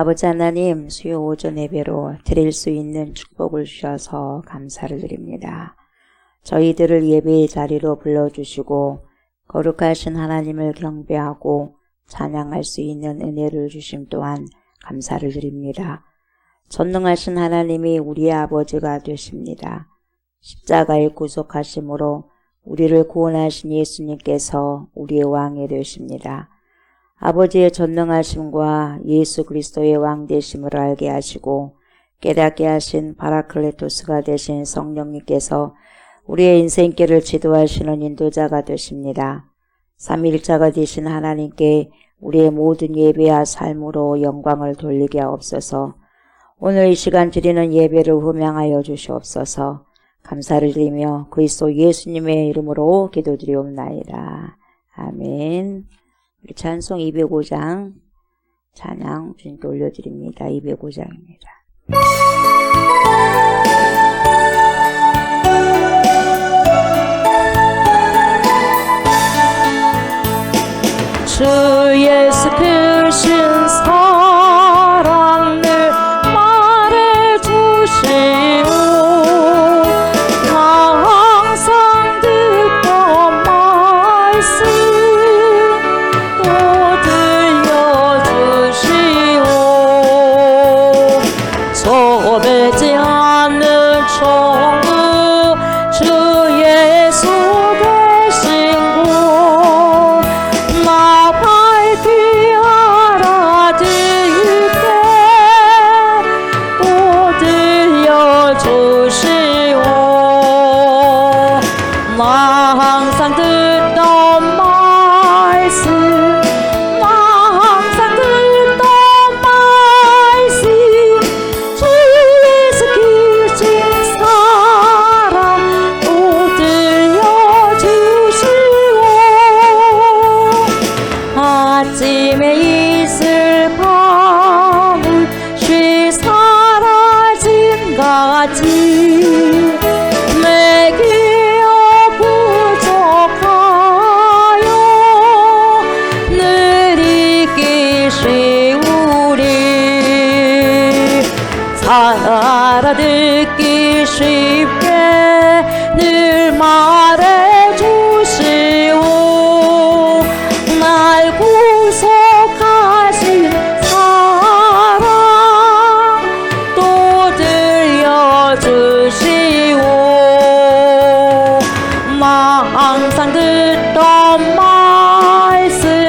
아버지 하나님, 수요 오전 예배로 드릴 수 있는 축복을 주셔서 감사를 드립니다. 저희들을 예배의 자리로 불러주시고 거룩하신 하나님을 경배하고 찬양할 수 있는 은혜를 주심 또한 감사를 드립니다. 전능하신 하나님이 우리의 아버지가 되십니다. 십자가의 구속하심으로 우리를 구원하신 예수님께서 우리의 왕이 되십니다. 아버지의 전능하심과 예수 그리스도의 왕 되심을 알게 하시고 깨닫게 하신 바라클레토스가 되신 성령님께서 우리의 인생길을 지도하시는 인도자가 되십니다. 삼위일자가 되신 하나님께 우리의 모든 예배와 삶으로 영광을 돌리게 하옵소서. 오늘 이 시간 드리는 예배를 흠양하여 주시옵소서. 감사를 드리며 그리스도 예수님의 이름으로 기도드리옵나이다. 아멘. 우리 찬송 205장 찬양 주님께 올려드립니다. 205장입니다. 주 예수 크신 사랑을 말해주시오. 항상 듣던 말씀 또 들려주시오. 소배지 않는 천국 주 예수 되신 곳 알아듣기 쉽게 늘 말해주시오. 날 구속하신 사랑 또 들려주시오. 나 항상 듣던 말씀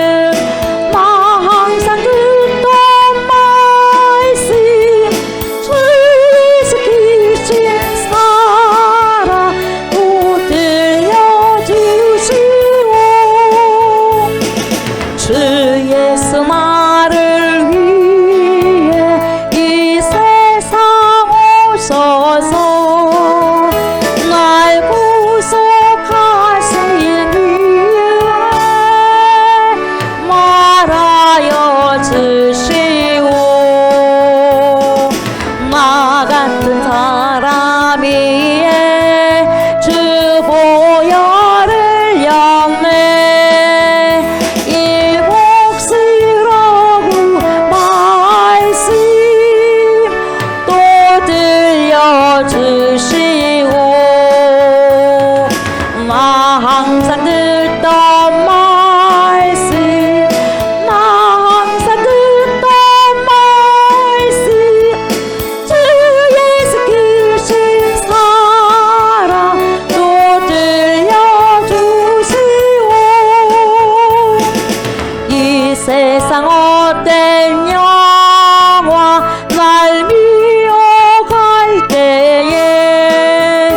세상 헛된 영화 날 미워갈 때에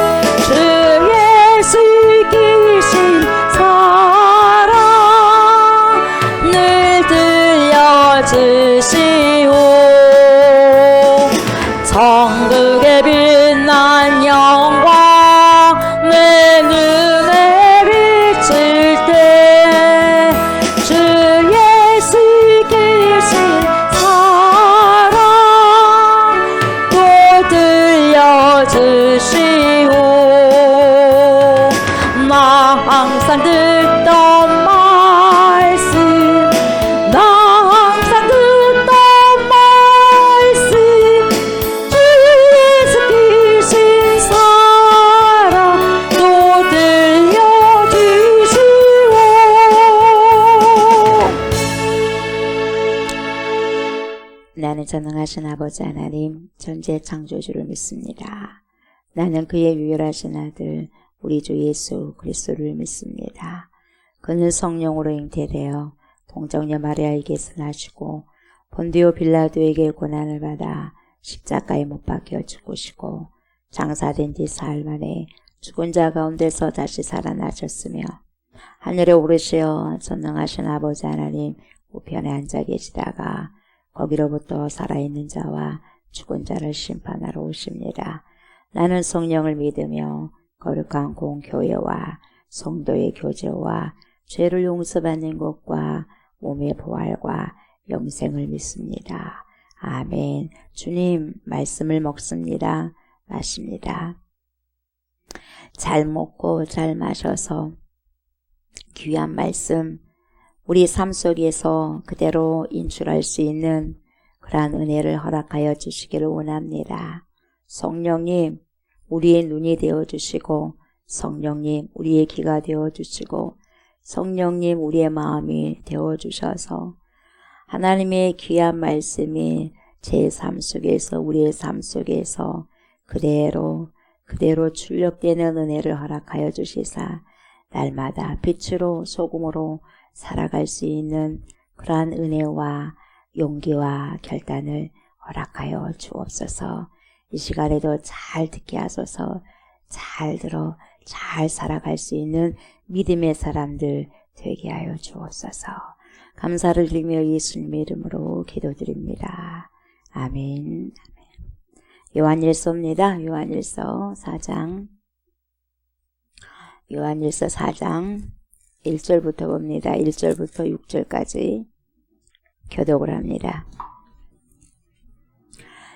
주 예수 이기신 사랑 늘 들려주시오. 천국의 빛난 영광 내 눈에 비칠 때 주시오. 나 항상 듣던 말씀 나 항상 듣던 말씀 나는 전능하신 아버지 하나님, 전지의 창조주를 믿습니다. 나는 그의 유일하신 아들, 우리 주 예수 그리스도를 믿습니다. 그는 성령으로 잉태되어 동정녀 마리아에게서 나시고 본디오 빌라도에게 고난을 받아 십자가에 못 박혀 죽으시고 장사된 뒤 사흘 만에 죽은 자 가운데서 다시 살아나셨으며 하늘에 오르시어 전능하신 아버지 하나님 우편에 앉아 계시다가 거기로부터 살아있는 자와 죽은 자를 심판하러 오십니다. 나는 성령을 믿으며 거룩한 공교회와 성도의 교제와 죄를 용서받는 것과 몸의 부활과 영생을 믿습니다. 아멘. 주님 말씀을 먹습니다. 마십니다. 잘 먹고 잘 마셔서 귀한 말씀 우리 삶 속에서 그대로 인출할 수 있는 그러한 은혜를 허락하여 주시기를 원합니다. 성령님 우리의 눈이 되어주시고 성령님 우리의 귀가 되어주시고 성령님 우리의 마음이 되어주셔서 하나님의 귀한 말씀이 제 삶 속에서 우리의 삶 속에서 그대로 출력되는 은혜를 허락하여 주시사 날마다 빛으로 소금으로 살아갈 수 있는 그러한 은혜와 용기와 결단을 허락하여 주옵소서. 이 시간에도 잘 듣게 하소서. 잘 들어 잘 살아갈 수 있는 믿음의 사람들 되게 하여 주옵소서. 감사를 드리며 예수님의 이름으로 기도드립니다. 아멘. 요한일서입니다. 요한일서 4장 1절부터 봅니다. 1절부터 6절까지 교독을 합니다.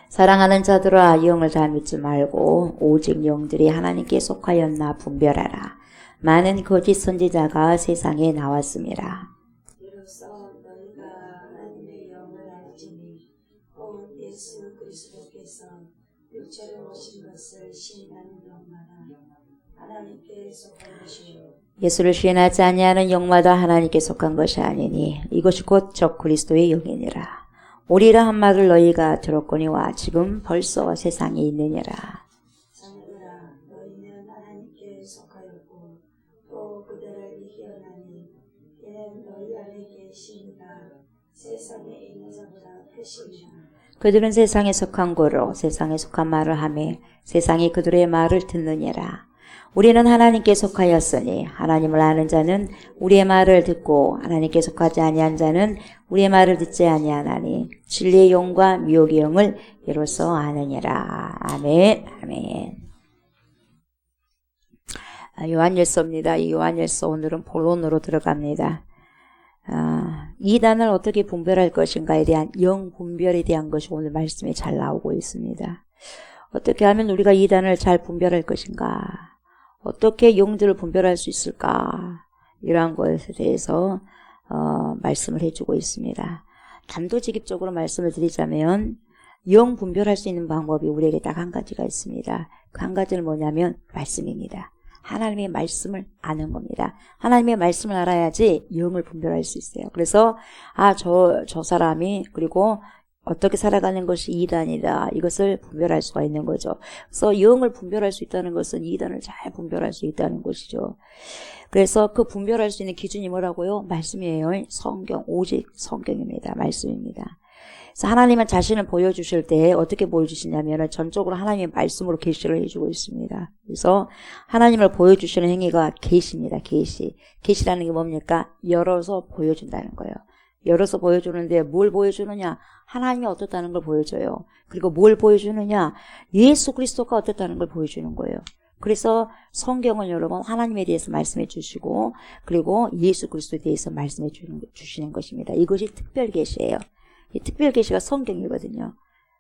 사랑하는 자들아 영을 다 믿지 말고 오직 영들이 하나님께 속하였나 분별하라. 많은 거짓 선지자가 세상에 나왔습니다. 이로써 너희가 하나님의 영을 알지니 곧 예수 그리스도께서 육체로 오신 것을 시인하는 영마다 하나님께 속한 것이요 예수를 시인하지 아니하는 영마다 하나님께 속한 것이 아니니 이것이 곧 적 그리스도의 영이니라. 오리라 한 말을 너희가 들었거니와 지금 벌써 세상에 있느니라. 자녀들아 너희는 하나님께 속하였고 또 그들을 이기었나니 이는 너희 안에 계시니가 세상에 있는 자보다 크시니라. 그들은 세상에 속한 고로 세상에 속한 말을 하며 세상이 그들의 말을 듣느니라. 우리는 하나님께 속하였으니 하나님을 아는 자는 우리의 말을 듣고 하나님께 속하지 아니한 자는 우리의 말을 듣지 아니하나니 진리의 영과 미혹의 영을 이로써 아느니라. 아멘. 아멘. 요한일서입니다. 이 요한일서 오늘은 본론으로 들어갑니다. 이단을 어떻게 분별할 것인가에 대한 영 분별에 대한 것이 오늘 말씀에 잘 나오고 있습니다. 어떻게 하면 우리가 이단을 잘 분별할 것인가? 어떻게 영들을 분별할 수 있을까? 이러한 것에 대해서 말씀을 해주고 있습니다. 단도직입적으로 말씀을 드리자면 영 분별할 수 있는 방법이 우리에게 딱 한 가지가 있습니다. 그 한 가지는 뭐냐면 말씀입니다. 하나님의 말씀을 아는 겁니다. 하나님의 말씀을 알아야지 영을 분별할 수 있어요. 그래서 저 사람이 그리고 어떻게 살아가는 것이 이단이다. 이것을 분별할 수가 있는 거죠. 그래서 영을 분별할 수 있다는 것은 이단을 잘 분별할 수 있다는 것이죠. 그래서 그 분별할 수 있는 기준이 뭐라고요? 말씀이에요. 성경, 오직 성경입니다. 말씀입니다. 그래서 하나님은 자신을 보여주실 때 어떻게 보여주시냐면 전적으로 하나님의 말씀으로 계시를 해주고 있습니다. 그래서 하나님을 보여주시는 행위가 계시입니다. 계시라는 게 뭡니까? 열어서 보여준다는 거예요. 열어서 보여주는데 뭘 보여주느냐? 하나님이 어떻다는 걸 보여줘요. 그리고 뭘 보여주느냐? 예수 그리스도가 어떻다는 걸 보여주는 거예요. 그래서 성경은 여러분 하나님에 대해서 말씀해 주시고 그리고 예수 그리스도에 대해서 말씀해 주시는 것입니다. 이것이 특별 계시예요. 이 특별 계시가 성경이거든요.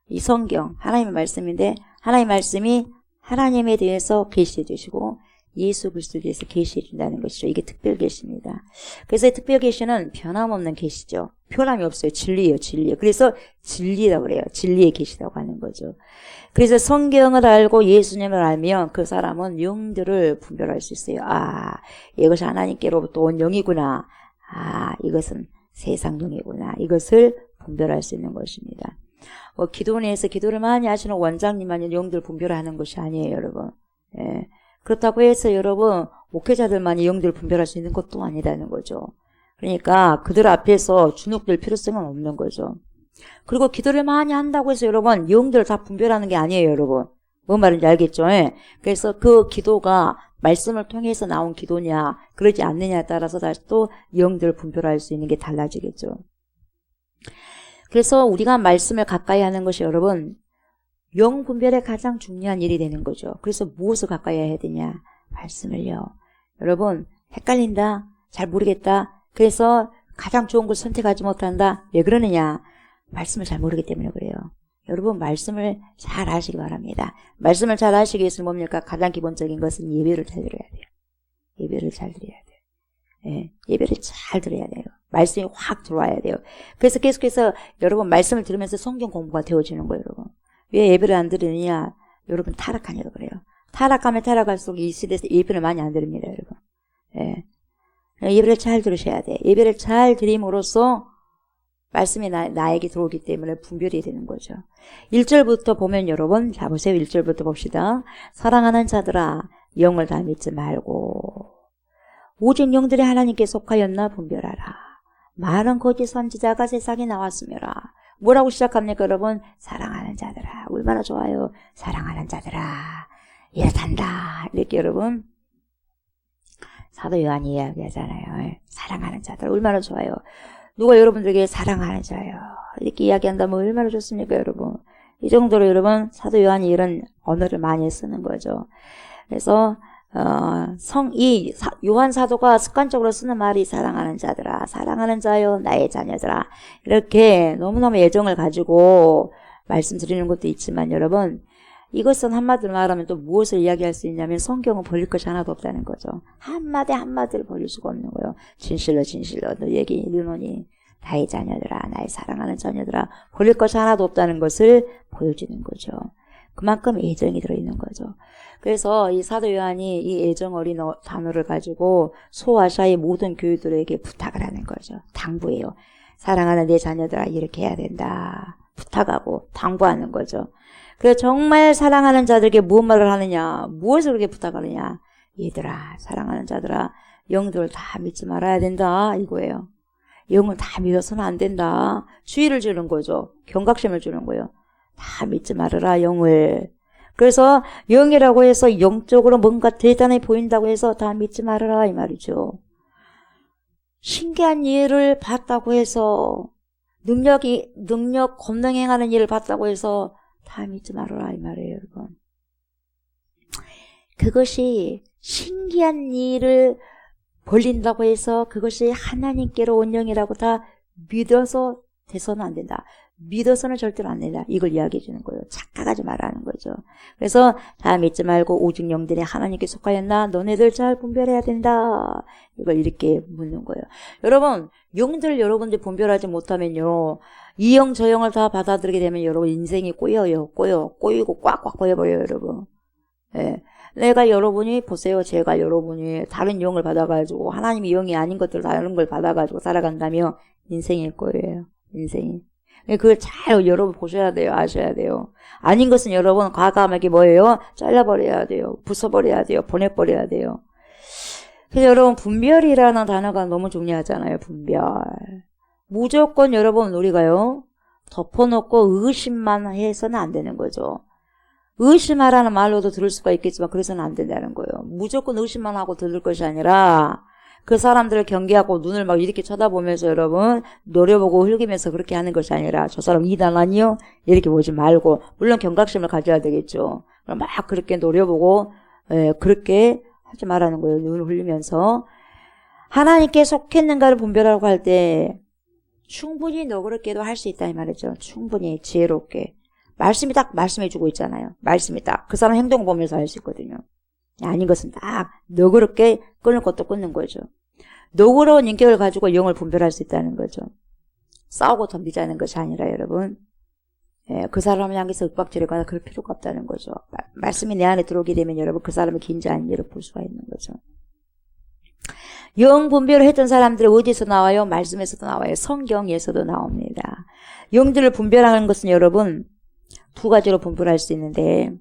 이 성경 하나님의 말씀인데 하나님의 말씀이 하나님에 대해서 계시해 주시고 예수 그리스도에 대해서 계시해 준다는 것이죠. 이게 특별 계시입니다. 그래서 이 특별 계시는 변함없는 계시죠. 변함이 없어요. 진리예요. 진리. 그래서 진리라고 그래요. 진리의 계시라고 하는 거죠. 그래서 성경을 알고 예수님을 알면 그 사람은 영들을 분별할 수 있어요. 이것이 하나님께로부터 온 영이구나. 이것은 세상 영이구나. 이것을 분별할 수 있는 것입니다. 기도원에서 기도를 많이 하시는 원장님만이 영들 분별을 하는 것이 아니에요, 여러분. 예. 그렇다고 해서 여러분, 목회자들만이 영들 분별할 수 있는 것도 아니라는 거죠. 그러니까 그들 앞에서 주눅들 필요성은 없는 거죠. 그리고 기도를 많이 한다고 해서 여러분, 영들을 다 분별하는 게 아니에요, 여러분. 뭔 말인지 알겠죠? 예. 그래서 그 기도가 말씀을 통해서 나온 기도냐, 그러지 않느냐에 따라서 다시 또 영들을 분별할 수 있는 게 달라지겠죠. 그래서 우리가 말씀을 가까이 하는 것이 여러분, 영 분별에 가장 중요한 일이 되는 거죠. 그래서 무엇을 가까이 해야 되냐? 말씀을요. 여러분, 헷갈린다? 잘 모르겠다? 그래서 가장 좋은 걸 선택하지 못한다? 왜 그러느냐? 말씀을 잘 모르기 때문에 그래요. 여러분, 말씀을 잘 아시기 바랍니다. 말씀을 잘 아시기 위해서는 뭡니까? 가장 기본적인 것은 예배를 잘 드려야 돼요. 예배를 잘 드려야 돼요. 예, 예배를 잘 드려야 돼요. 말씀이 확 들어와야 돼요. 그래서 계속해서 여러분 말씀을 들으면서 성경 공부가 되어지는 거예요, 여러분. 왜 예배를 안 드리느냐? 여러분 타락하니까 그래요. 타락하면 타락할수록 이 시대에서 예배를 많이 안 드립니다, 여러분. 예. 예배를 잘 들으셔야 돼. 예배를 잘 드림으로써 말씀이 나에게 들어오기 때문에 분별이 되는 거죠. 1절부터 보면 여러분, 자 보세요. 1절부터 봅시다. 사랑하는 자들아, 영을 다 믿지 말고 오직 영들이 하나님께 속하였나 분별하라. 많은 거짓 선지자가 세상에 나왔으며라. 뭐라고 시작합니까, 여러분? 사랑하는 자들아. 얼마나 좋아요. 사랑하는 자들아. 이렇단다. 이렇게 여러분 사도 요한이 이야기하잖아요. 사랑하는 자들 얼마나 좋아요. 누가 여러분들에게 사랑하는 자예요. 이렇게 이야기한다면 얼마나 좋습니까, 여러분? 이 정도로 여러분 사도 요한이 이런 언어를 많이 쓰는 거죠. 그래서 요한 사도가 습관적으로 쓰는 말이 사랑하는 자들아, 사랑하는 자요, 나의 자녀들아. 이렇게 너무너무 애정을 가지고 말씀드리는 것도 있지만 여러분, 이것은 한마디로 말하면 또 무엇을 이야기할 수 있냐면 성경은 버릴 것이 하나도 없다는 거죠. 한마디 한마디를 버릴 수가 없는 거예요. 진실로 진실로 너에게 이르노니 나의 자녀들아, 나의 사랑하는 자녀들아, 버릴 것이 하나도 없다는 것을 보여주는 거죠. 그만큼 애정이 들어있는 거죠. 그래서 이 사도 요한이 이 애정 어린 단어를 가지고 소아시아의 모든 교회들에게 부탁을 하는 거죠. 당부해요. 사랑하는 내 자녀들아, 이렇게 해야 된다. 부탁하고 당부하는 거죠. 그래서 정말 사랑하는 자들에게 무슨 말을 하느냐, 무엇을 그렇게 부탁하느냐. 얘들아, 사랑하는 자들아, 영들을 다 믿지 말아야 된다, 이거예요. 영을 다 믿어서는 안 된다. 주의를 주는 거죠. 경각심을 주는 거예요. 다 믿지 말아라, 영을. 그래서 영이라고 해서 영적으로 뭔가 대단해 보인다고 해서 다 믿지 말아라, 이 말이죠. 신기한 일을 봤다고 해서 능력 권능 행하는 일을 봤다고 해서 다 믿지 말아라, 이 말이에요, 여러분. 그것이 신기한 일을 벌린다고 해서 그것이 하나님께로 온 영이라고 다 믿어서 돼서는 안 된다. 믿어서는 절대로 안 된다. 이걸 이야기해 주는 거예요. 착각하지 말라는 거죠. 그래서 다 믿지 말고 오직 영들이 하나님께 속하였나? 너네들 잘 분별해야 된다. 이걸 이렇게 묻는 거예요. 여러분, 영들 여러분들 분별하지 못하면요, 이 영 저 영을 다 받아들이게 되면 여러분 인생이 꼬이고 꽉꽉 꼬여버려요, 여러분. 예. 내가 여러분이 보세요. 제가 여러분이 다른 영을 받아가지고 하나님이 영이 아닌 것들 다른 걸 받아가지고 살아간다면 인생일 거예요. 인생이. 그걸 잘 여러분 보셔야 돼요. 아셔야 돼요. 아닌 것은 여러분 과감하게 뭐예요? 잘라버려야 돼요. 부숴버려야 돼요. 보내버려야 돼요. 그래서 여러분 분별이라는 단어가 너무 중요하잖아요. 분별. 무조건 여러분 우리가요, 덮어놓고 의심만 해서는 안 되는 거죠. 의심하라는 말로도 들을 수가 있겠지만 그래서는 안 된다는 거예요. 무조건 의심만 하고 들을 것이 아니라 그 사람들을 경계하고 눈을 막 이렇게 쳐다보면서 여러분 노려보고 흘기면서 그렇게 하는 것이 아니라 저 사람 이단 아니요? 이렇게 보지 말고, 물론 경각심을 가져야 되겠죠. 그럼 막 그렇게 노려보고 그렇게 하지 말라는 거예요. 눈을 흘리면서. 하나님께 속했는가를 분별하라고 할 때 충분히 너그럽게도 할 수 있다 이 말이죠. 충분히 지혜롭게. 말씀이 딱 말씀해주고 있잖아요. 말씀이 딱 그 사람 행동 보면서 할 수 있거든요. 아닌 것은 딱 너그럽게 끊을 것도 끊는 거죠. 너그러운 인격을 가지고 영을 분별할 수 있다는 거죠. 싸우고 덤비자는 것이 아니라 여러분, 그 사람을 향해서 윽박지르거나 그럴 필요가 없다는 거죠. 말씀이 내 안에 들어오게 되면 여러분 그 사람의 긴지 아닌지를 볼 수가 있는 거죠. 영 분별을 했던 사람들은 어디서 나와요? 말씀에서도 나와요. 성경에서도 나옵니다. 영들을 분별하는 것은 여러분 두 가지로 분별할 수 있는데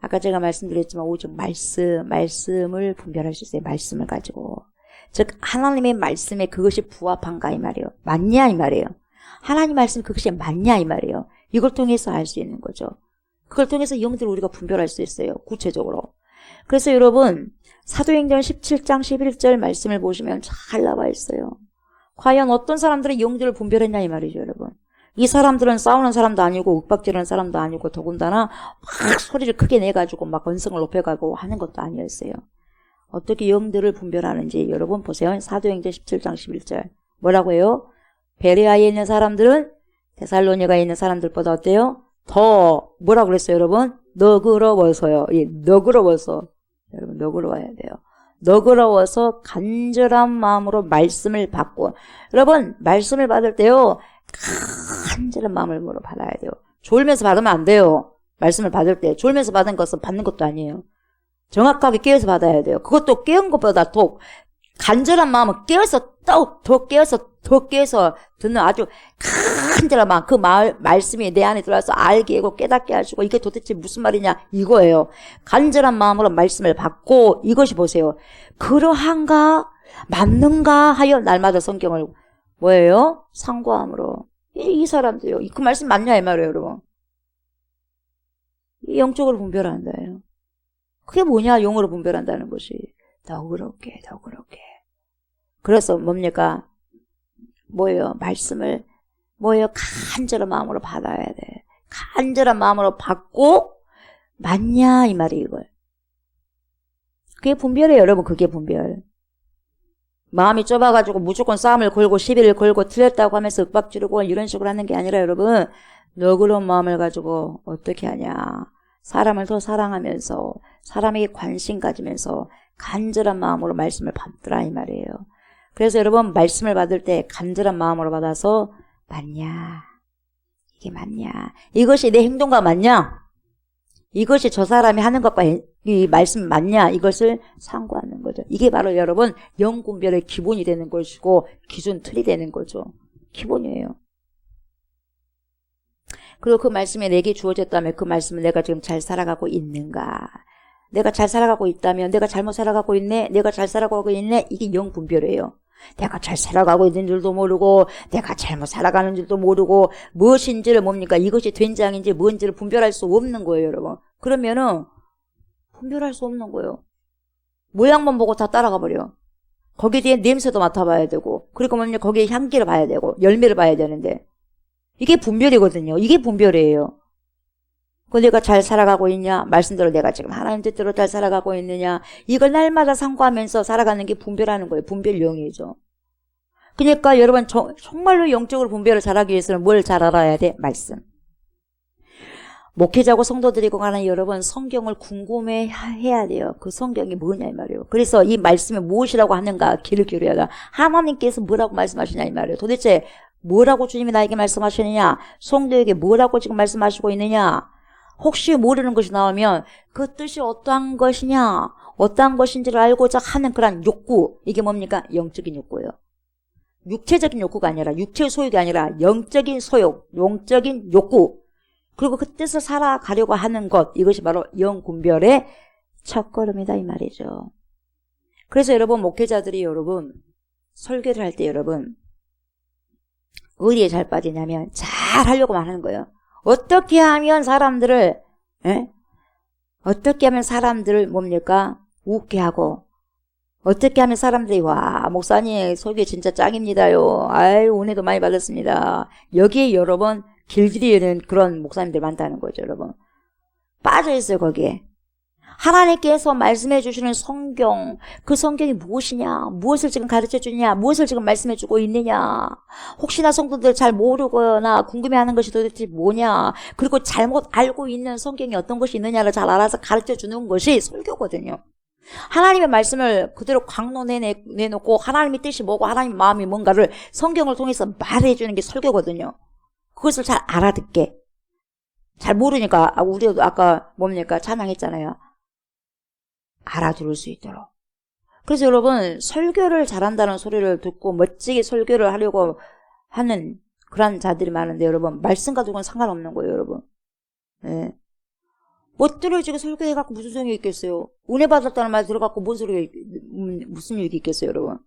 아까 제가 말씀드렸지만 오직 말씀을 분별할 수 있어요. 말씀을 가지고. 즉 하나님의 말씀에 그것이 부합한가 이 말이에요. 맞냐 이 말이에요. 하나님 말씀 그것이 맞냐 이 말이에요. 이걸 통해서 알 수 있는 거죠. 그걸 통해서 영들을 우리가 분별할 수 있어요. 구체적으로. 그래서 여러분 사도행전 17장 11절 말씀을 보시면 잘 나와 있어요. 과연 어떤 사람들은 영들을 분별했냐 이 말이죠 여러분. 이 사람들은 싸우는 사람도 아니고 윽박지르는 사람도 아니고 더군다나 막 소리를 크게 내가지고 막 언성을 높여가고 하는 것도 아니었어요. 어떻게 영들을 분별하는지 여러분 보세요. 사도행전 17장 11절 뭐라고 해요? 베레아에 있는 사람들은 데살로니가에 있는 사람들보다 어때요? 더 뭐라고 그랬어요 여러분? 너그러워서요. 예, 너그러워서 여러분 너그러워야 돼요. 너그러워서 간절한 마음으로 말씀을 받고 여러분 말씀을 받을 때요 간절한 마음으로 받아야 돼요. 졸면서 받으면 안 돼요. 말씀을 받을 때 졸면서 받은 것은 받는 것도 아니에요. 정확하게 깨어서 받아야 돼요. 그것도 깨운 것보다 더 간절한 마음은 깨어서 더 깨어서 듣는 아주 간절한 마음, 그 말씀이 내 안에 들어와서 알게 하고 깨닫게 하시고 이게 도대체 무슨 말이냐 이거예요. 간절한 마음으로 말씀을 받고 이것이 보세요. 그러한가 맞는가 하여 날마다 성경을 뭐예요? 상고함으로. 이 사람들요. 그 말씀 맞냐 이 말이에요 여러분. 영적으로 분별한다예요. 그게 뭐냐 영으로 분별한다는 것이. 너그럽게. 그래서 뭡니까? 뭐예요? 말씀을 뭐예요? 간절한 마음으로 받아야 돼. 간절한 마음으로 받고 맞냐 이 말이 이걸. 그게 분별이에요 여러분. 그게 분별. 마음이 좁아가지고 무조건 싸움을 걸고 시비를 걸고 틀렸다고 하면서 윽박지르고 이런 식으로 하는 게 아니라 여러분 너그러운 마음을 가지고 어떻게 하냐. 사람을 더 사랑하면서 사람에게 관심 가지면서 간절한 마음으로 말씀을 받더라 이 말이에요. 그래서 여러분 말씀을 받을 때 간절한 마음으로 받아서 맞냐 이게 맞냐 이것이 내 행동과 맞냐 이것이 저 사람이 하는 것과 이 말씀 맞냐 이것을 상고하는 거죠. 이게 바로 여러분 영분별의 기본이 되는 것이고 기준 틀이 되는 거죠. 기본이에요. 그리고 그 말씀이 내게 주어졌다면 그 말씀을 내가 지금 잘 살아가고 있는가. 내가 잘 살아가고 있다면 내가 잘못 살아가고 있네. 내가 잘 살아가고 있네. 이게 영분별이에요. 내가 잘 살아가고 있는 줄도 모르고 내가 잘못 살아가는 줄도 모르고 무엇인지를 뭡니까? 이것이 된장인지 뭔지를 분별할 수 없는 거예요 여러분. 그러면은 분별할 수 없는 거예요. 모양만 보고 다 따라가 버려. 거기에 대한 냄새도 맡아봐야 되고 그리고 뭡니까? 거기에 향기를 봐야 되고 열매를 봐야 되는데 이게 분별이거든요. 이게 분별이에요. 그 내가 잘 살아가고 있냐? 말씀대로 내가 지금 하나님 뜻대로 잘 살아가고 있느냐? 이걸 날마다 상고하면서 살아가는 게 분별하는 거예요. 분별령이죠. 그러니까 여러분 정말로 영적으로 분별을 잘하기 위해서는 뭘 잘 알아야 돼? 말씀. 목회자고 성도들이고 가는 여러분 성경을 궁금해해야 돼요. 그 성경이 뭐냐 이 말이에요. 그래서 이 말씀이 무엇이라고 하는가 귀를 기울여야 돼. 하나님께서 뭐라고 말씀하시냐 이 말이에요. 도대체 뭐라고 주님이 나에게 말씀하시느냐? 성도에게 뭐라고 지금 말씀하시고 있느냐? 혹시 모르는 것이 나오면 그 뜻이 어떠한 것이냐, 어떠한 것인지를 알고자 하는 그런 욕구, 이게 뭡니까? 영적인 욕구예요. 육체적인 욕구가 아니라 육체의 소욕이 아니라 영적인 소욕, 영적인 욕구. 그리고 그 뜻을 살아가려고 하는 것, 이것이 바로 영분별의 첫걸음이다 이 말이죠. 그래서 여러분 목회자들이 여러분 설교를 할 때 여러분 어디에 잘 빠지냐면 잘 하려고만 하는 거예요. 어떻게 하면 사람들을 뭡니까? 웃게 하고 어떻게 하면 사람들이 와 목사님 설교 진짜 짱입니다요. 아유 은혜도 많이 받았습니다. 여기에 여러분 길들이는 그런 목사님들 많다는 거죠. 여러분 빠져 있어요 거기에. 하나님께서 말씀해 주시는 성경, 그 성경이 무엇이냐, 무엇을 지금 가르쳐 주느냐, 무엇을 지금 말씀해 주고 있느냐, 혹시나 성도들 잘 모르거나 궁금해하는 것이 도대체 뭐냐, 그리고 잘못 알고 있는 성경이 어떤 것이 있느냐를 잘 알아서 가르쳐 주는 것이 설교거든요. 하나님의 말씀을 그대로 강론해놓고 하나님의 뜻이 뭐고 하나님의 마음이 뭔가를 성경을 통해서 말해 주는 게 설교거든요. 그것을 잘 알아듣게. 잘 모르니까 우리도 아까 뭡니까 찬양했잖아요. 알아들을 수 있도록. 그래서 여러분 설교를 잘한다는 소리를 듣고 멋지게 설교를 하려고 하는 그런 자들이 많은데 여러분 말씀 가지고는 상관없는 거예요 여러분. 예. 멋들어지고 설교해갖고 무슨 소용이 있겠어요. 은혜 받았다는 말 들어갖고 무슨 일이 있겠어요 여러분.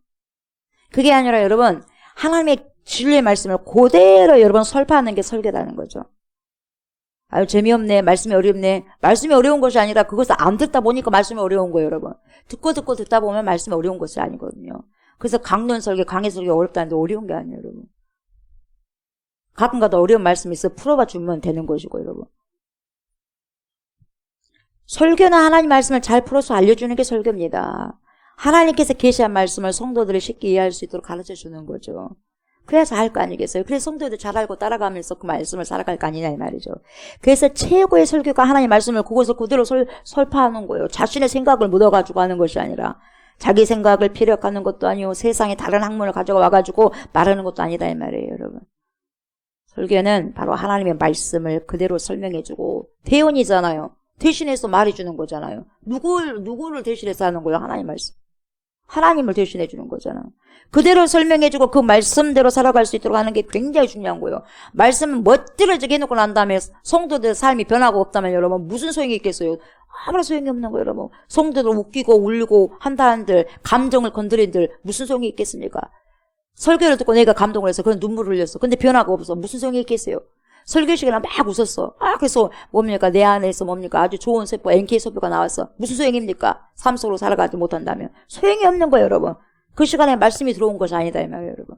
그게 아니라 여러분 하나님의 진리의 말씀을 그대로 여러분 설파하는 게 설교라는 거죠. 아유 재미없네, 말씀이 어렵네. 말씀이 어려운 것이 아니라 그것을 안 듣다 보니까 말씀이 어려운 거예요 여러분. 듣고 듣다 보면 말씀이 어려운 것이 아니거든요. 그래서 강론 설교, 강해 설교 어렵다는데 어려운 게 아니에요 여러분. 가끔가다 어려운 말씀이 있어 풀어봐 주면 되는 것이고 여러분. 설교는 하나님 말씀을 잘 풀어서 알려주는 게 설교입니다. 하나님께서 계시한 말씀을 성도들이 쉽게 이해할 수 있도록 가르쳐 주는 거죠. 그래서 할 거 아니겠어요? 그래서 성도들 잘 알고 따라가면서 그 말씀을 살아갈 거 아니냐 이 말이죠. 그래서 최고의 설교가 하나님 말씀을 그것을 그대로 설파하는 거예요. 자신의 생각을 묻어가지고 하는 것이 아니라 자기 생각을 피력하는 것도 아니고 세상에 다른 학문을 가져와가지고 말하는 것도 아니다 이 말이에요 여러분. 설교는 바로 하나님의 말씀을 그대로 설명해주고 대언이잖아요. 대신해서 말해주는 거잖아요. 누구를 대신해서 하는 거예요? 하나님 말씀. 하나님을 대신해 주는 거잖아. 그대로 설명해주고 그 말씀대로 살아갈 수 있도록 하는 게 굉장히 중요한 거예요. 말씀을 멋들어지게 해놓고 난 다음에 성도들 삶이 변하고 없다면 여러분 무슨 소용이 있겠어요? 아무런 소용이 없는 거예요 여러분. 성도들 웃기고 울고 한다는들 감정을 건드린들 무슨 소용이 있겠습니까? 설교를 듣고 내가 감동을 해서 그런 눈물을 흘렸어. 근데 변화가 없어. 무슨 소용이 있겠어요? 설교 시간에 막 웃었어. 그래서 뭡니까? 내 안에서 뭡니까? 아주 좋은 세포, NK 세포가 나왔어. 무슨 소용입니까? 삶 속으로 살아가지 못한다면. 소용이 없는 거예요, 여러분. 그 시간에 말씀이 들어온 것이 아니다, 이 말이에요, 여러분.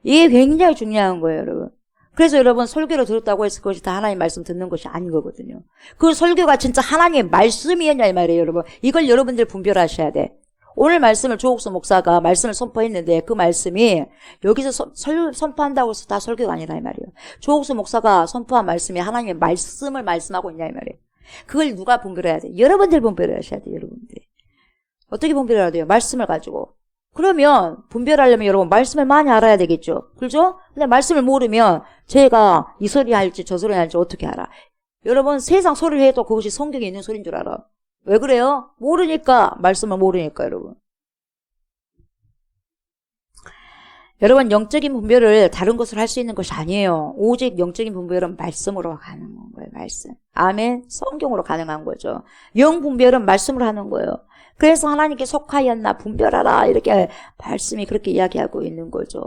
이게 굉장히 중요한 거예요, 여러분. 그래서 여러분, 설교를 들었다고 해서 그것이 다 하나님 말씀 듣는 것이 아닌 거거든요. 그 설교가 진짜 하나님의 말씀이었냐, 이 말이에요, 여러분. 이걸 여러분들 분별하셔야 돼. 오늘 말씀을 조옥수 목사가 말씀을 선포했는데 그 말씀이 여기서 선포한다고 해서 다 설교가 아니라 이 말이에요. 조옥수 목사가 선포한 말씀이 하나님의 말씀을 말씀하고 있냐 이 말이에요. 그걸 누가 분별해야 돼? 여러분들 분별하셔야 돼요. 여러분들. 어떻게 분별해야 돼요? 말씀을 가지고. 그러면 분별하려면 여러분 말씀을 많이 알아야 되겠죠. 그렇죠? 근데 말씀을 모르면 제가 이 소리 할지 저 소리 할지 어떻게 알아? 여러분 세상 소리를 해도 그것이 성경에 있는 소리인 줄 알아. 왜 그래요? 모르니까. 말씀을 모르니까 여러분. 여러분 영적인 분별을 다른 것을 할 수 있는 것이 아니에요. 오직 영적인 분별은 말씀으로 가능한 거예요. 말씀. 아멘. 성경으로 가능한 거죠. 영 분별은 말씀으로 하는 거예요. 그래서 하나님께 속하였나 분별하라 이렇게 말씀이 그렇게 이야기하고 있는 거죠.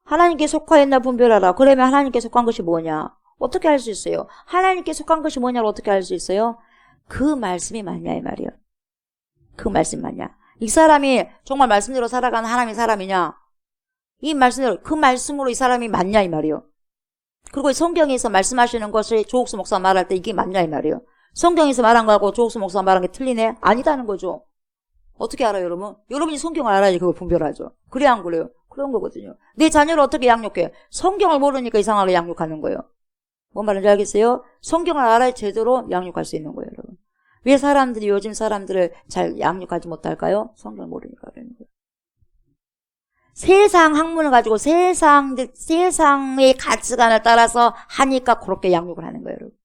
하나님께 속하였나 분별하라. 그러면 하나님께 속한 것이 뭐냐? 어떻게 알 수 있어요? 하나님께 속한 것이 뭐냐를 어떻게 알 수 있어요? 그 말씀이 맞냐 이 말이에요. 그 말씀 맞냐? 이 사람이 정말 말씀대로 살아가는 하나님의 사람이냐? 이 말씀대로 그 말씀으로 이 사람이 맞냐 이 말이에요. 그리고 성경에서 말씀하시는 것을 조옥수 목사가 말할 때 이게 맞냐 이 말이에요. 성경에서 말한 거하고 조옥수 목사가 말한 게 틀리네? 아니다는 거죠. 어떻게 알아요 여러분? 여러분이 성경을 알아야지 그걸 분별하죠. 그래 안 그래요? 그런 거거든요. 내 자녀를 어떻게 양육해? 성경을 모르니까 이상하게 양육하는 거예요. 뭔 말인지 알겠어요? 성경을 알아야 제대로 양육할 수 있는 거예요, 여러분. 왜 사람들이 요즘 사람들을 잘 양육하지 못할까요? 성경을 모르니까 그러는 거예요. 세상 학문을 가지고 세상의 가치관을 따라서 하니까 그렇게 양육을 하는 거예요, 여러분.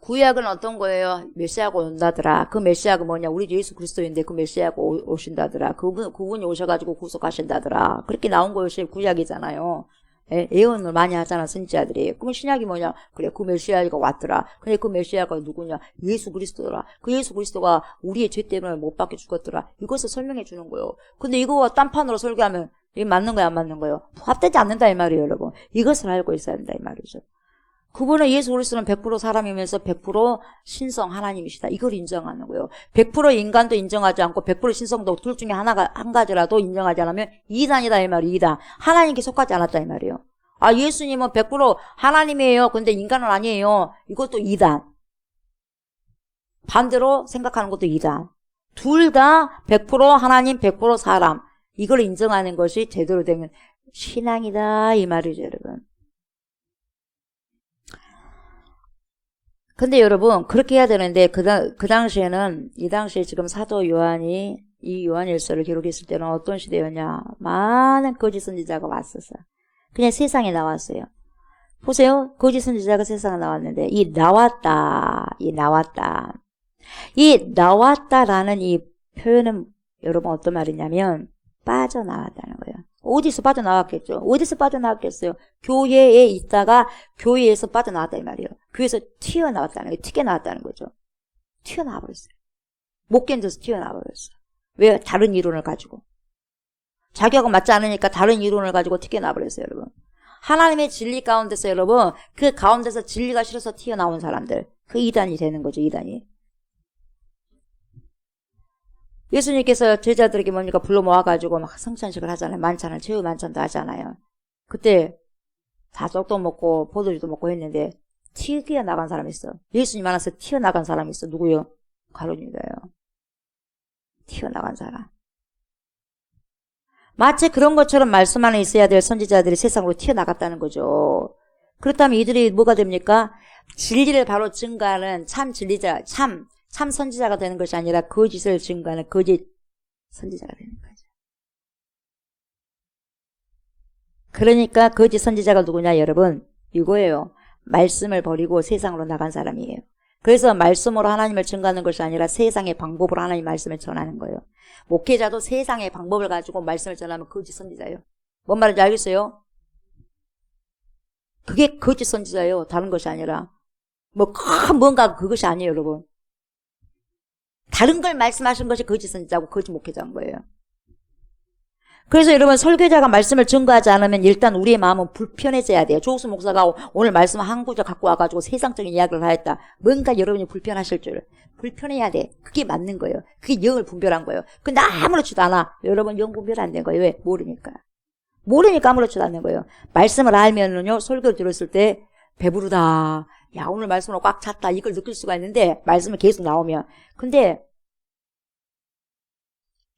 구약은 어떤 거예요? 메시아가 온다더라. 그 메시아가 뭐냐? 우리 예수 그리스도인데 그 메시아가 오신다더라. 그분이 오셔가지고 구속하신다더라. 그렇게 나온 것이 구약이잖아요. 예언을 많이 하잖아, 선지자들이. 그럼 신약이 뭐냐? 그래, 그 메시아가 왔더라. 근데 그 메시아가 누구냐? 예수 그리스도더라. 그 예수 그리스도가 우리의 죄 때문에 못 박혀 죽었더라. 이것을 설명해 주는 거예요. 근데 이거 딴판으로 설교하면 이게 맞는 거야, 안 맞는 거예요? 합되지 않는다, 이 말이에요, 여러분. 이것을 알고 있어야 된다, 이 말이죠. 그분은 예수 그리스도는 100% 사람이면서 100% 신성 하나님이시다. 이걸 인정하는 거예요. 100% 인간도 인정하지 않고 100% 신성도 둘 중에 한 가지라도 인정하지 않으면 이단이다 이 말이에요. 이단. 하나님께 속하지 않았다 이 말이에요. 예수님은 100% 하나님이에요. 근데 인간은 아니에요. 이것도 이단. 반대로 생각하는 것도 이단. 둘 다 100% 하나님, 100% 사람. 이걸 인정하는 것이 제대로 되면 신앙이다 이 말이죠, 여러분. 근데 여러분 그렇게 해야 되는데 그 당시에는 이 당시에 지금 사도 요한이 이 요한일서를 기록했을 때는 어떤 시대였냐? 많은 거짓 선지자가 왔었어요. 그냥 세상에 나왔어요. 보세요. 거짓 선지자가 세상에 나왔는데 이 나왔다라는 이 표현은 여러분 어떤 말이냐면 빠져나왔다는 거예요. 어디서 빠져나왔겠죠? 어디서 빠져나왔겠어요? 교회에 있다가 교회에서 빠져나왔다 이 말이에요. 교회에서 튀어나왔다는 거예요. 튀겨나왔다는 거죠. 튀어나와 버렸어요. 못 견뎌서 튀어나와 버렸어요. 왜? 다른 이론을 가지고. 자기하고 맞지 않으니까 다른 이론을 가지고 튀겨나와 버렸어요, 여러분. 하나님의 진리 가운데서 여러분, 그 가운데서 진리가 싫어서 튀어나온 사람들, 그 이단이 되는 거죠, 이단이. 예수님께서 제자들에게 뭡니까? 불러 모아가지고 막 성찬식을 하잖아요. 만찬을, 최후 만찬도 하잖아요. 그때 다 떡도 먹고 포도주도 먹고 했는데 튀어나간 사람이 있어. 예수님 안에서 튀어나간 사람이 있어. 누구요? 가룟유다예요. 튀어나간 사람. 마치 그런 것처럼 말씀 안에 있어야 될 선지자들이 세상으로 튀어나갔다는 거죠. 그렇다면 이들이 뭐가 됩니까? 진리를 바로 증거하는 참 진리자, 참 선지자가 되는 것이 아니라 거짓을 증거하는 거짓 선지자가 되는 거죠. 그러니까 거짓 선지자가 누구냐 여러분? 이거예요. 말씀을 버리고 세상으로 나간 사람이에요. 그래서 말씀으로 하나님을 증거하는 것이 아니라 세상의 방법으로 하나님 말씀을 전하는 거예요. 목회자도 세상의 방법을 가지고 말씀을 전하면 거짓 선지자예요. 뭔 말인지 알겠어요? 그게 거짓 선지자예요. 다른 것이 아니라 뭔가 그것이 아니에요, 여러분. 다른 걸 말씀하신 것이 거짓 선지자고 거짓 목회자인 거예요. 그래서 여러분 설교자가 말씀을 증거하지 않으면 일단 우리의 마음은 불편해져야 돼요. 조우수 목사가 오늘 말씀 한 구절 갖고 와가지고 세상적인 이야기를 하였다. 뭔가 여러분이 불편하실 줄. 불편해야 돼. 그게 맞는 거예요. 그게 영을 분별한 거예요. 근데 아무렇지도 않아. 여러분 영 분별 안 된 거예요. 왜? 모르니까. 모르니까 아무렇지도 않는 거예요. 말씀을 알면은요 설교를 들었을 때 배부르다. 야 오늘 말씀으로 꽉 찼다. 이걸 느낄 수가 있는데 말씀이 계속 나오면. 근데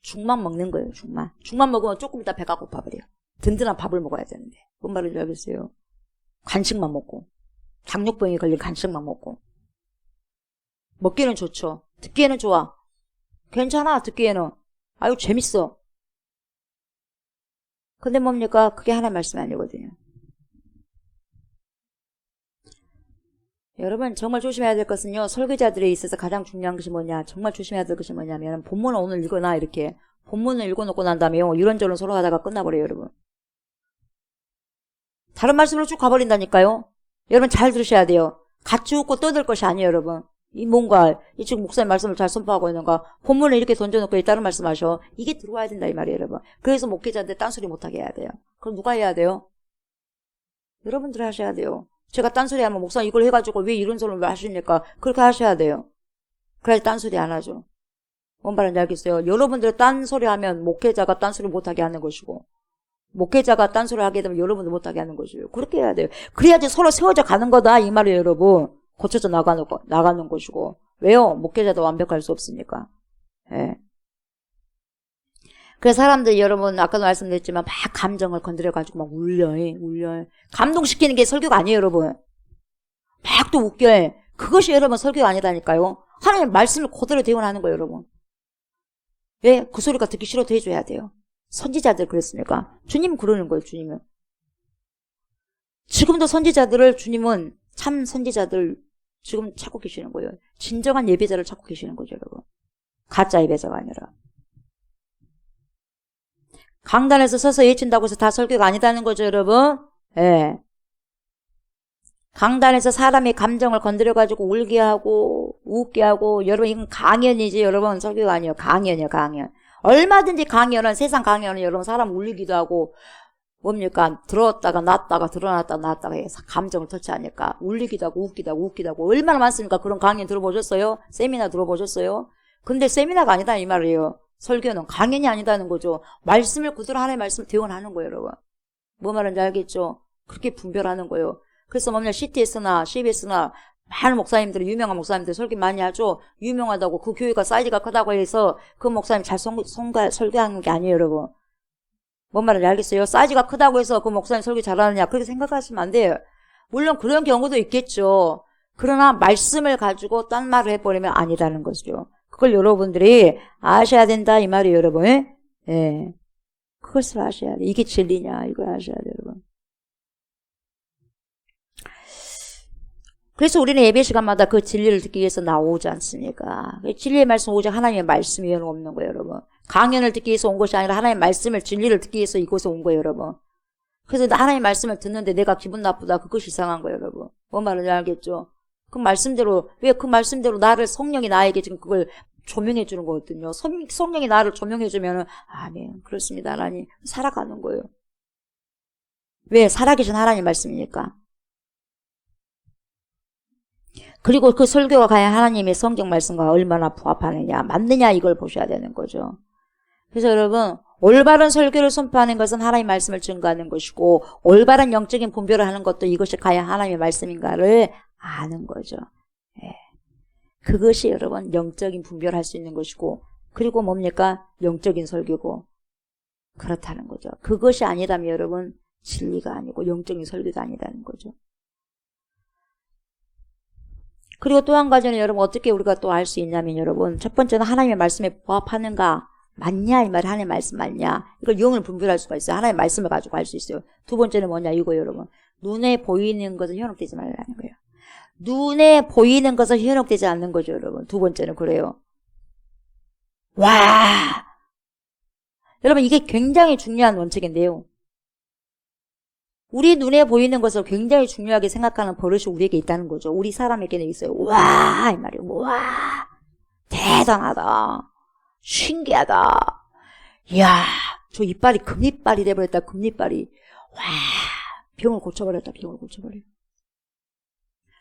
죽만 먹는 거예요. 죽만 먹으면 조금 이따 배가 고파버려요. 든든한 밥을 먹어야 되는데. 뭔 말인지 알겠어요? 간식만 먹고 당뇨병에 걸린 간식만 먹고. 먹기는 좋죠. 듣기에는 좋아. 괜찮아. 듣기에는. 아유 재밌어. 근데 뭡니까? 그게 하나님 말씀이 아니거든요. 여러분 정말 조심해야 될 것은요. 설교자들에 있어서 가장 중요한 것이 뭐냐. 정말 조심해야 될 것이 뭐냐면 본문을 오늘 읽어놔 이렇게. 본문을 읽어놓고 난 다음에 이런저런 서로 하다가 끝나버려요. 여러분. 다른 말씀으로 쭉 가버린다니까요. 여러분 잘 들으셔야 돼요. 같이 웃고 떠들 것이 아니에요. 여러분. 이 뭔가 이 지금 목사님 말씀을 잘 선포하고 있는가. 본문을 이렇게 던져놓고 다른 말씀하셔. 이게 들어와야 된다 이 말이에요. 여러분. 그래서 목회자한테 딴소리 못하게 해야 돼요. 그럼 누가 해야 돼요? 여러분들이 하셔야 돼요. 제가 딴소리 하면 목사님 이걸 해가지고 왜 이런 소리를 왜 하십니까? 그렇게 하셔야 돼요. 그래야지 딴소리 안 하죠. 뭔 말인지 알겠어요? 여러분들 딴소리 하면 목회자가 딴소리 못하게 하는 것이고 목회자가 딴소리 하게 되면 여러분들 못하게 하는 것이에요. 그렇게 해야 돼요. 그래야지 서로 세워져 가는 거다 이 말이에요. 여러분. 고쳐져 나가는 것이고. 왜요? 목회자도 완벽할 수 없으니까. 예. 그래서 사람들 여러분 아까도 말씀드렸지만 막 감정을 건드려가지고 막 울려. 감동시키는 게 설교가 아니에요 여러분. 막 또 웃겨. 그것이 여러분 설교가 아니다니까요. 하나님 말씀을 그대로 대원하는 거예요 여러분. 왜? 그 소리가 듣기 싫어도 해줘야 돼요. 선지자들 그랬으니까. 주님은 그러는 거예요. 주님은. 지금도 선지자들을 주님은 참 선지자들 지금 찾고 계시는 거예요. 진정한 예배자를 찾고 계시는 거죠 여러분. 가짜 예배자가 아니라. 강단에서 서서 예친다고 해서 다 설교가 아니다는 거죠, 여러분. 예. 강단에서 사람의 감정을 건드려가지고 울게 하고, 웃게 하고, 여러분, 이건 강연이지, 여러분. 설교가 아니에요. 강연이에요, 강연. 얼마든지 강연은, 세상 강연은 여러분, 사람 울리기도 하고, 뭡니까? 들었다가 놨다가, 드러났다가 놨다가 해서 감정을 터치하니까, 울리기도 하고, 웃기도 하고, 얼마나 많습니까? 그런 강연 들어보셨어요? 세미나 들어보셨어요? 근데 세미나가 아니다, 이 말이에요. 설교는 강연이 아니다는 거죠. 말씀을 그대로 하나님의 말씀을 대원하는 거예요, 여러분. 뭐 말인지 알겠죠? 그렇게 분별하는 거예요. 그래서 뭐냐, CTS나 CBS나 많은 목사님들이, 유명한 목사님들이 설교 많이 하죠. 유명하다고 그 교회가 사이즈가 크다고 해서 그 목사님 잘 설교하는 게 아니에요, 여러분. 뭔 말인지 알겠어요? 사이즈가 크다고 해서 그 목사님 설교 잘하느냐, 그렇게 생각하시면 안 돼요. 물론 그런 경우도 있겠죠. 그러나 말씀을 가지고 딴 말을 해버리면 아니라는 거죠. 그걸 여러분들이 아셔야 된다 이 말이에요 여러분. 예. 그것을 아셔야 돼. 이게 진리냐 이걸 아셔야 돼요 여러분. 그래서 우리는 예배 시간마다 그 진리를 듣기 위해서 나오지 않습니까? 진리의 말씀 오직 하나님의 말씀이 없는 거예요 여러분. 강연을 듣기 위해서 온 것이 아니라 하나님의 말씀을 진리를 듣기 위해서 이곳에 온 거예요, 여러분. 그래서 하나님의 말씀을 듣는데 내가 기분 나쁘다. 그것이 이상한 거예요, 여러분. 뭔 말인지 알겠죠? 그 말씀대로, 왜 그 말씀대로 나를 성령이 나에게 지금 그걸 조명해 주는 거거든요. 성령이 나를 조명해 주면은, 네, 그렇습니다, 하나님. 살아가는 거예요. 왜? 살아계신 하나님 말씀이니까. 그리고 그 설교가 과연 하나님의 성경 말씀과 얼마나 부합하느냐, 맞느냐, 이걸 보셔야 되는 거죠. 그래서 여러분, 올바른 설교를 선포하는 것은 하나님의 말씀을 증거하는 것이고, 올바른 영적인 분별을 하는 것도 이것이 과연 하나님의 말씀인가를 아는 거죠. 예. 그것이 여러분 영적인 분별할 수 있는 것이고, 그리고 뭡니까? 영적인 설교고, 그렇다는 거죠. 그것이 아니라면 여러분 진리가 아니고 영적인 설교가 아니라는 거죠. 그리고 또 한 가지는 여러분 어떻게 우리가 또 알 수 있냐면 여러분, 첫 번째는 하나님의 말씀에 부합하는가, 맞냐 이 말이 하나님의 말씀 맞냐, 이걸 영을 분별할 수가 있어요. 하나님의 말씀을 가지고 할 수 있어요. 두 번째는 뭐냐, 이거 여러분, 눈에 보이는 것은 현혹되지 말라는 거예요. 눈에 보이는 것은 현혹되지 않는 거죠, 여러분. 두 번째는 그래요. 와, 여러분 이게 굉장히 중요한 원칙인데요. 우리 눈에 보이는 것을 굉장히 중요하게 생각하는 버릇이 우리에게 있다는 거죠. 우리 사람에게는 있어요. 와, 이 말이에요. 와, 대단하다, 신기하다, 이야, 저 이빨이 금이빨이 돼버렸다, 금이빨이. 와, 병을 고쳐버렸다, 병을 고쳐버려.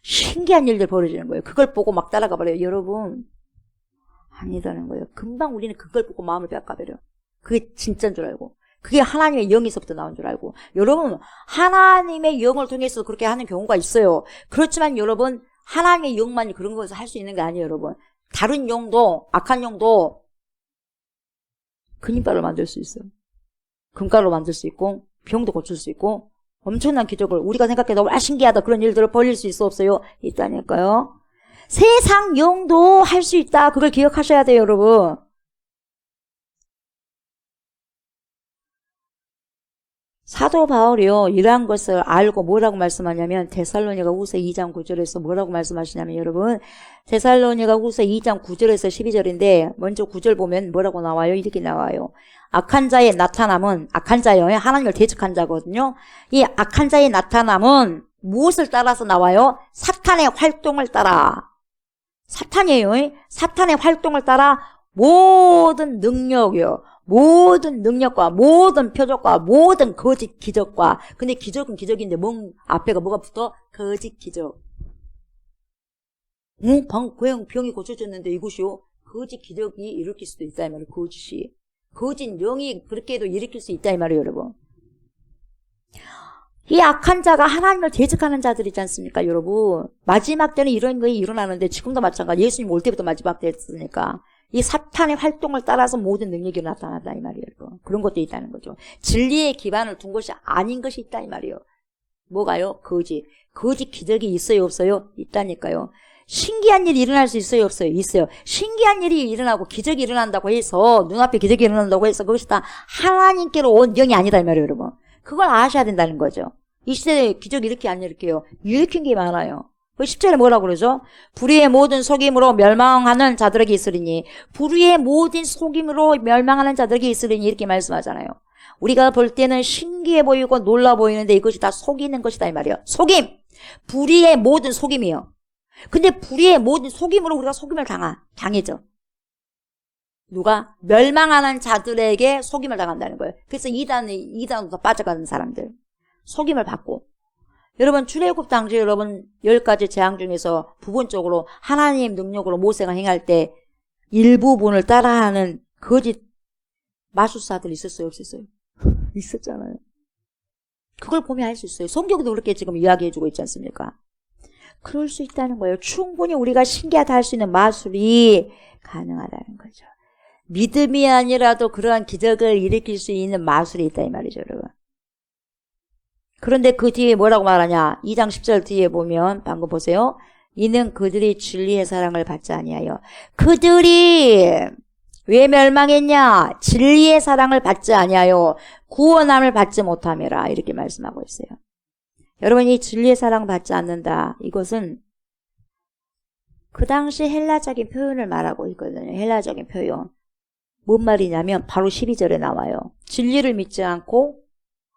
신기한 일들 벌어지는 거예요. 그걸 보고 막 따라가 버려요. 여러분, 아니다는 거예요. 금방 우리는 그걸 보고 마음을 뺏어버려요. 그게 진짜인 줄 알고, 그게 하나님의 영에서부터 나온 줄 알고. 여러분, 하나님의 영을 통해서 그렇게 하는 경우가 있어요. 그렇지만 여러분, 하나님의 영만이 그런 것을 할 수 있는 게 아니에요, 여러분. 다른 영도, 악한 영도 금이빨을 만들 수 있어요. 금가루 만들 수 있고, 병도 고칠 수 있고, 엄청난 기적을, 우리가 생각해도 와 신기하다 그런 일들을 벌릴 수 있어 없어요? 있다니까요. 세상 영도 할 수 있다. 그걸 기억하셔야 돼요, 여러분. 사도 바울이요, 이러한 것을 알고 뭐라고 말씀하냐면, 데살로니가 후서 2장 9절에서 뭐라고 말씀하시냐면, 여러분, 데살로니가 후서 2장 9절에서 12절인데, 먼저 9절 보면 뭐라고 나와요? 이렇게 나와요. 악한 자의 나타남은, 악한 자요, 하나님을 대적한 자거든요. 이 악한 자의 나타남은 무엇을 따라서 나와요? 사탄의 활동을 따라. 사탄이에요. 사탄의 활동을 따라 모든 능력이요, 모든 능력과 모든 표적과 모든 거짓 기적과, 근데 기적은 기적인데 앞에가 뭐가 붙어? 거짓 기적. 병이 고쳐졌는데 이것이요, 거짓 기적이 일으킬 수도 있다 이 말이에요. 거짓이, 거짓 영이 그렇게 해도 일으킬 수 있다 이 말이에요, 여러분. 이 악한 자가 하나님을 대적하는 자들 있지 않습니까, 여러분? 마지막 때는 이런 것이 일어나는데, 지금도 마찬가지. 예수님 올 때부터 마지막 때였으니까. 이 사탄의 활동을 따라서 모든 능력이 나타난다 이 말이에요, 여러분. 그런 것도 있다는 거죠. 진리의 기반을 둔 것이 아닌 것이 있다 이 말이에요. 뭐가요? 거짓 기적이 있어요, 없어요? 있다니까요. 신기한 일이 일어날 수 있어요, 없어요? 있어요. 신기한 일이 일어나고 기적이 일어난다고 해서, 눈앞에 기적이 일어난다고 해서 그것이 다 하나님께로 온 영이 아니다 이 말이에요, 여러분. 그걸 아셔야 된다는 거죠. 이 시대에 기적이 이렇게 안 일으켜요. 일으킨 게 많아요. 그 10절에 뭐라고 그러죠? 불의의 모든 속임으로 멸망하는 자들에게 있으리니, 불의의 모든 속임으로 멸망하는 자들에게 있으리니, 이렇게 말씀하잖아요. 우리가 볼 때는 신기해 보이고 놀라 보이는데 이것이 다 속이는 것이다 이 말이에요. 속임! 불의의 모든 속임이요. 근데 불의의 모든 속임으로 우리가 속임을 당해죠. 누가? 멸망하는 자들에게 속임을 당한다는 거예요. 그래서 이단으로 빠져가는 사람들, 속임을 받고. 여러분, 출애굽 당시 여러분 10가지 재앙 중에서 부분적으로 하나님 능력으로 모세가 행할 때 일부분을 따라하는 거짓 마술사들 있었어요, 없었어요? 있었잖아요. 그걸 보면 알 수 있어요. 성경도 그렇게 지금 이야기해주고 있지 않습니까? 그럴 수 있다는 거예요. 충분히 우리가 신기하다 할 수 있는 마술이 가능하다는 거죠. 믿음이 아니라도 그러한 기적을 일으킬 수 있는 마술이 있다 이 말이죠, 여러분. 그런데 그 뒤에 뭐라고 말하냐? 2장 10절 뒤에 보면 방금 보세요. 이는 그들이 진리의 사랑을 받지 아니하여. 그들이 왜 멸망했냐? 진리의 사랑을 받지 아니하여 구원함을 받지 못함이라, 이렇게 말씀하고 있어요. 여러분, 이 진리의 사랑 받지 않는다, 이것은 그 당시 헬라적인 표현을 말하고 있거든요. 헬라적인 표현. 뭔 말이냐면 바로 12절에 나와요. 진리를 믿지 않고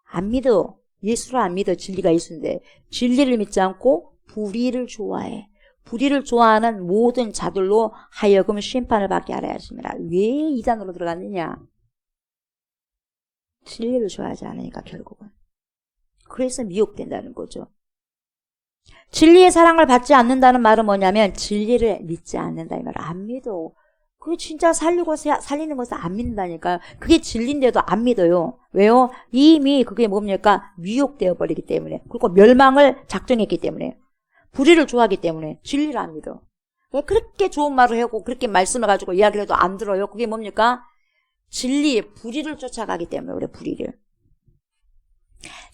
안 믿어. 예수를 안 믿어. 진리가 예수인데 진리를 믿지 않고 불의를 좋아해. 불의를 좋아하는 모든 자들로 하여금 심판을 받게 하려 하십니다. 왜 이단으로 들어갔느냐? 진리를 좋아하지 않으니까 결국은. 그래서 미혹된다는 거죠. 진리의 사랑을 받지 않는다는 말은 뭐냐면 진리를 믿지 않는다 이 말을 안 믿어. 그게 진짜 살리는 것을 안 믿는다니까요. 그게 진리인데도 안 믿어요. 왜요? 이미 그게 뭡니까? 미혹되어 버리기 때문에. 그리고 멸망을 작정했기 때문에. 불의를 좋아하기 때문에 진리를 안 믿어. 왜 그렇게 좋은 말을 하고 그렇게 말씀을 가지고 이야기를 해도 안 들어요? 그게 뭡니까? 불의를 쫓아가기 때문에 그래, 불의를.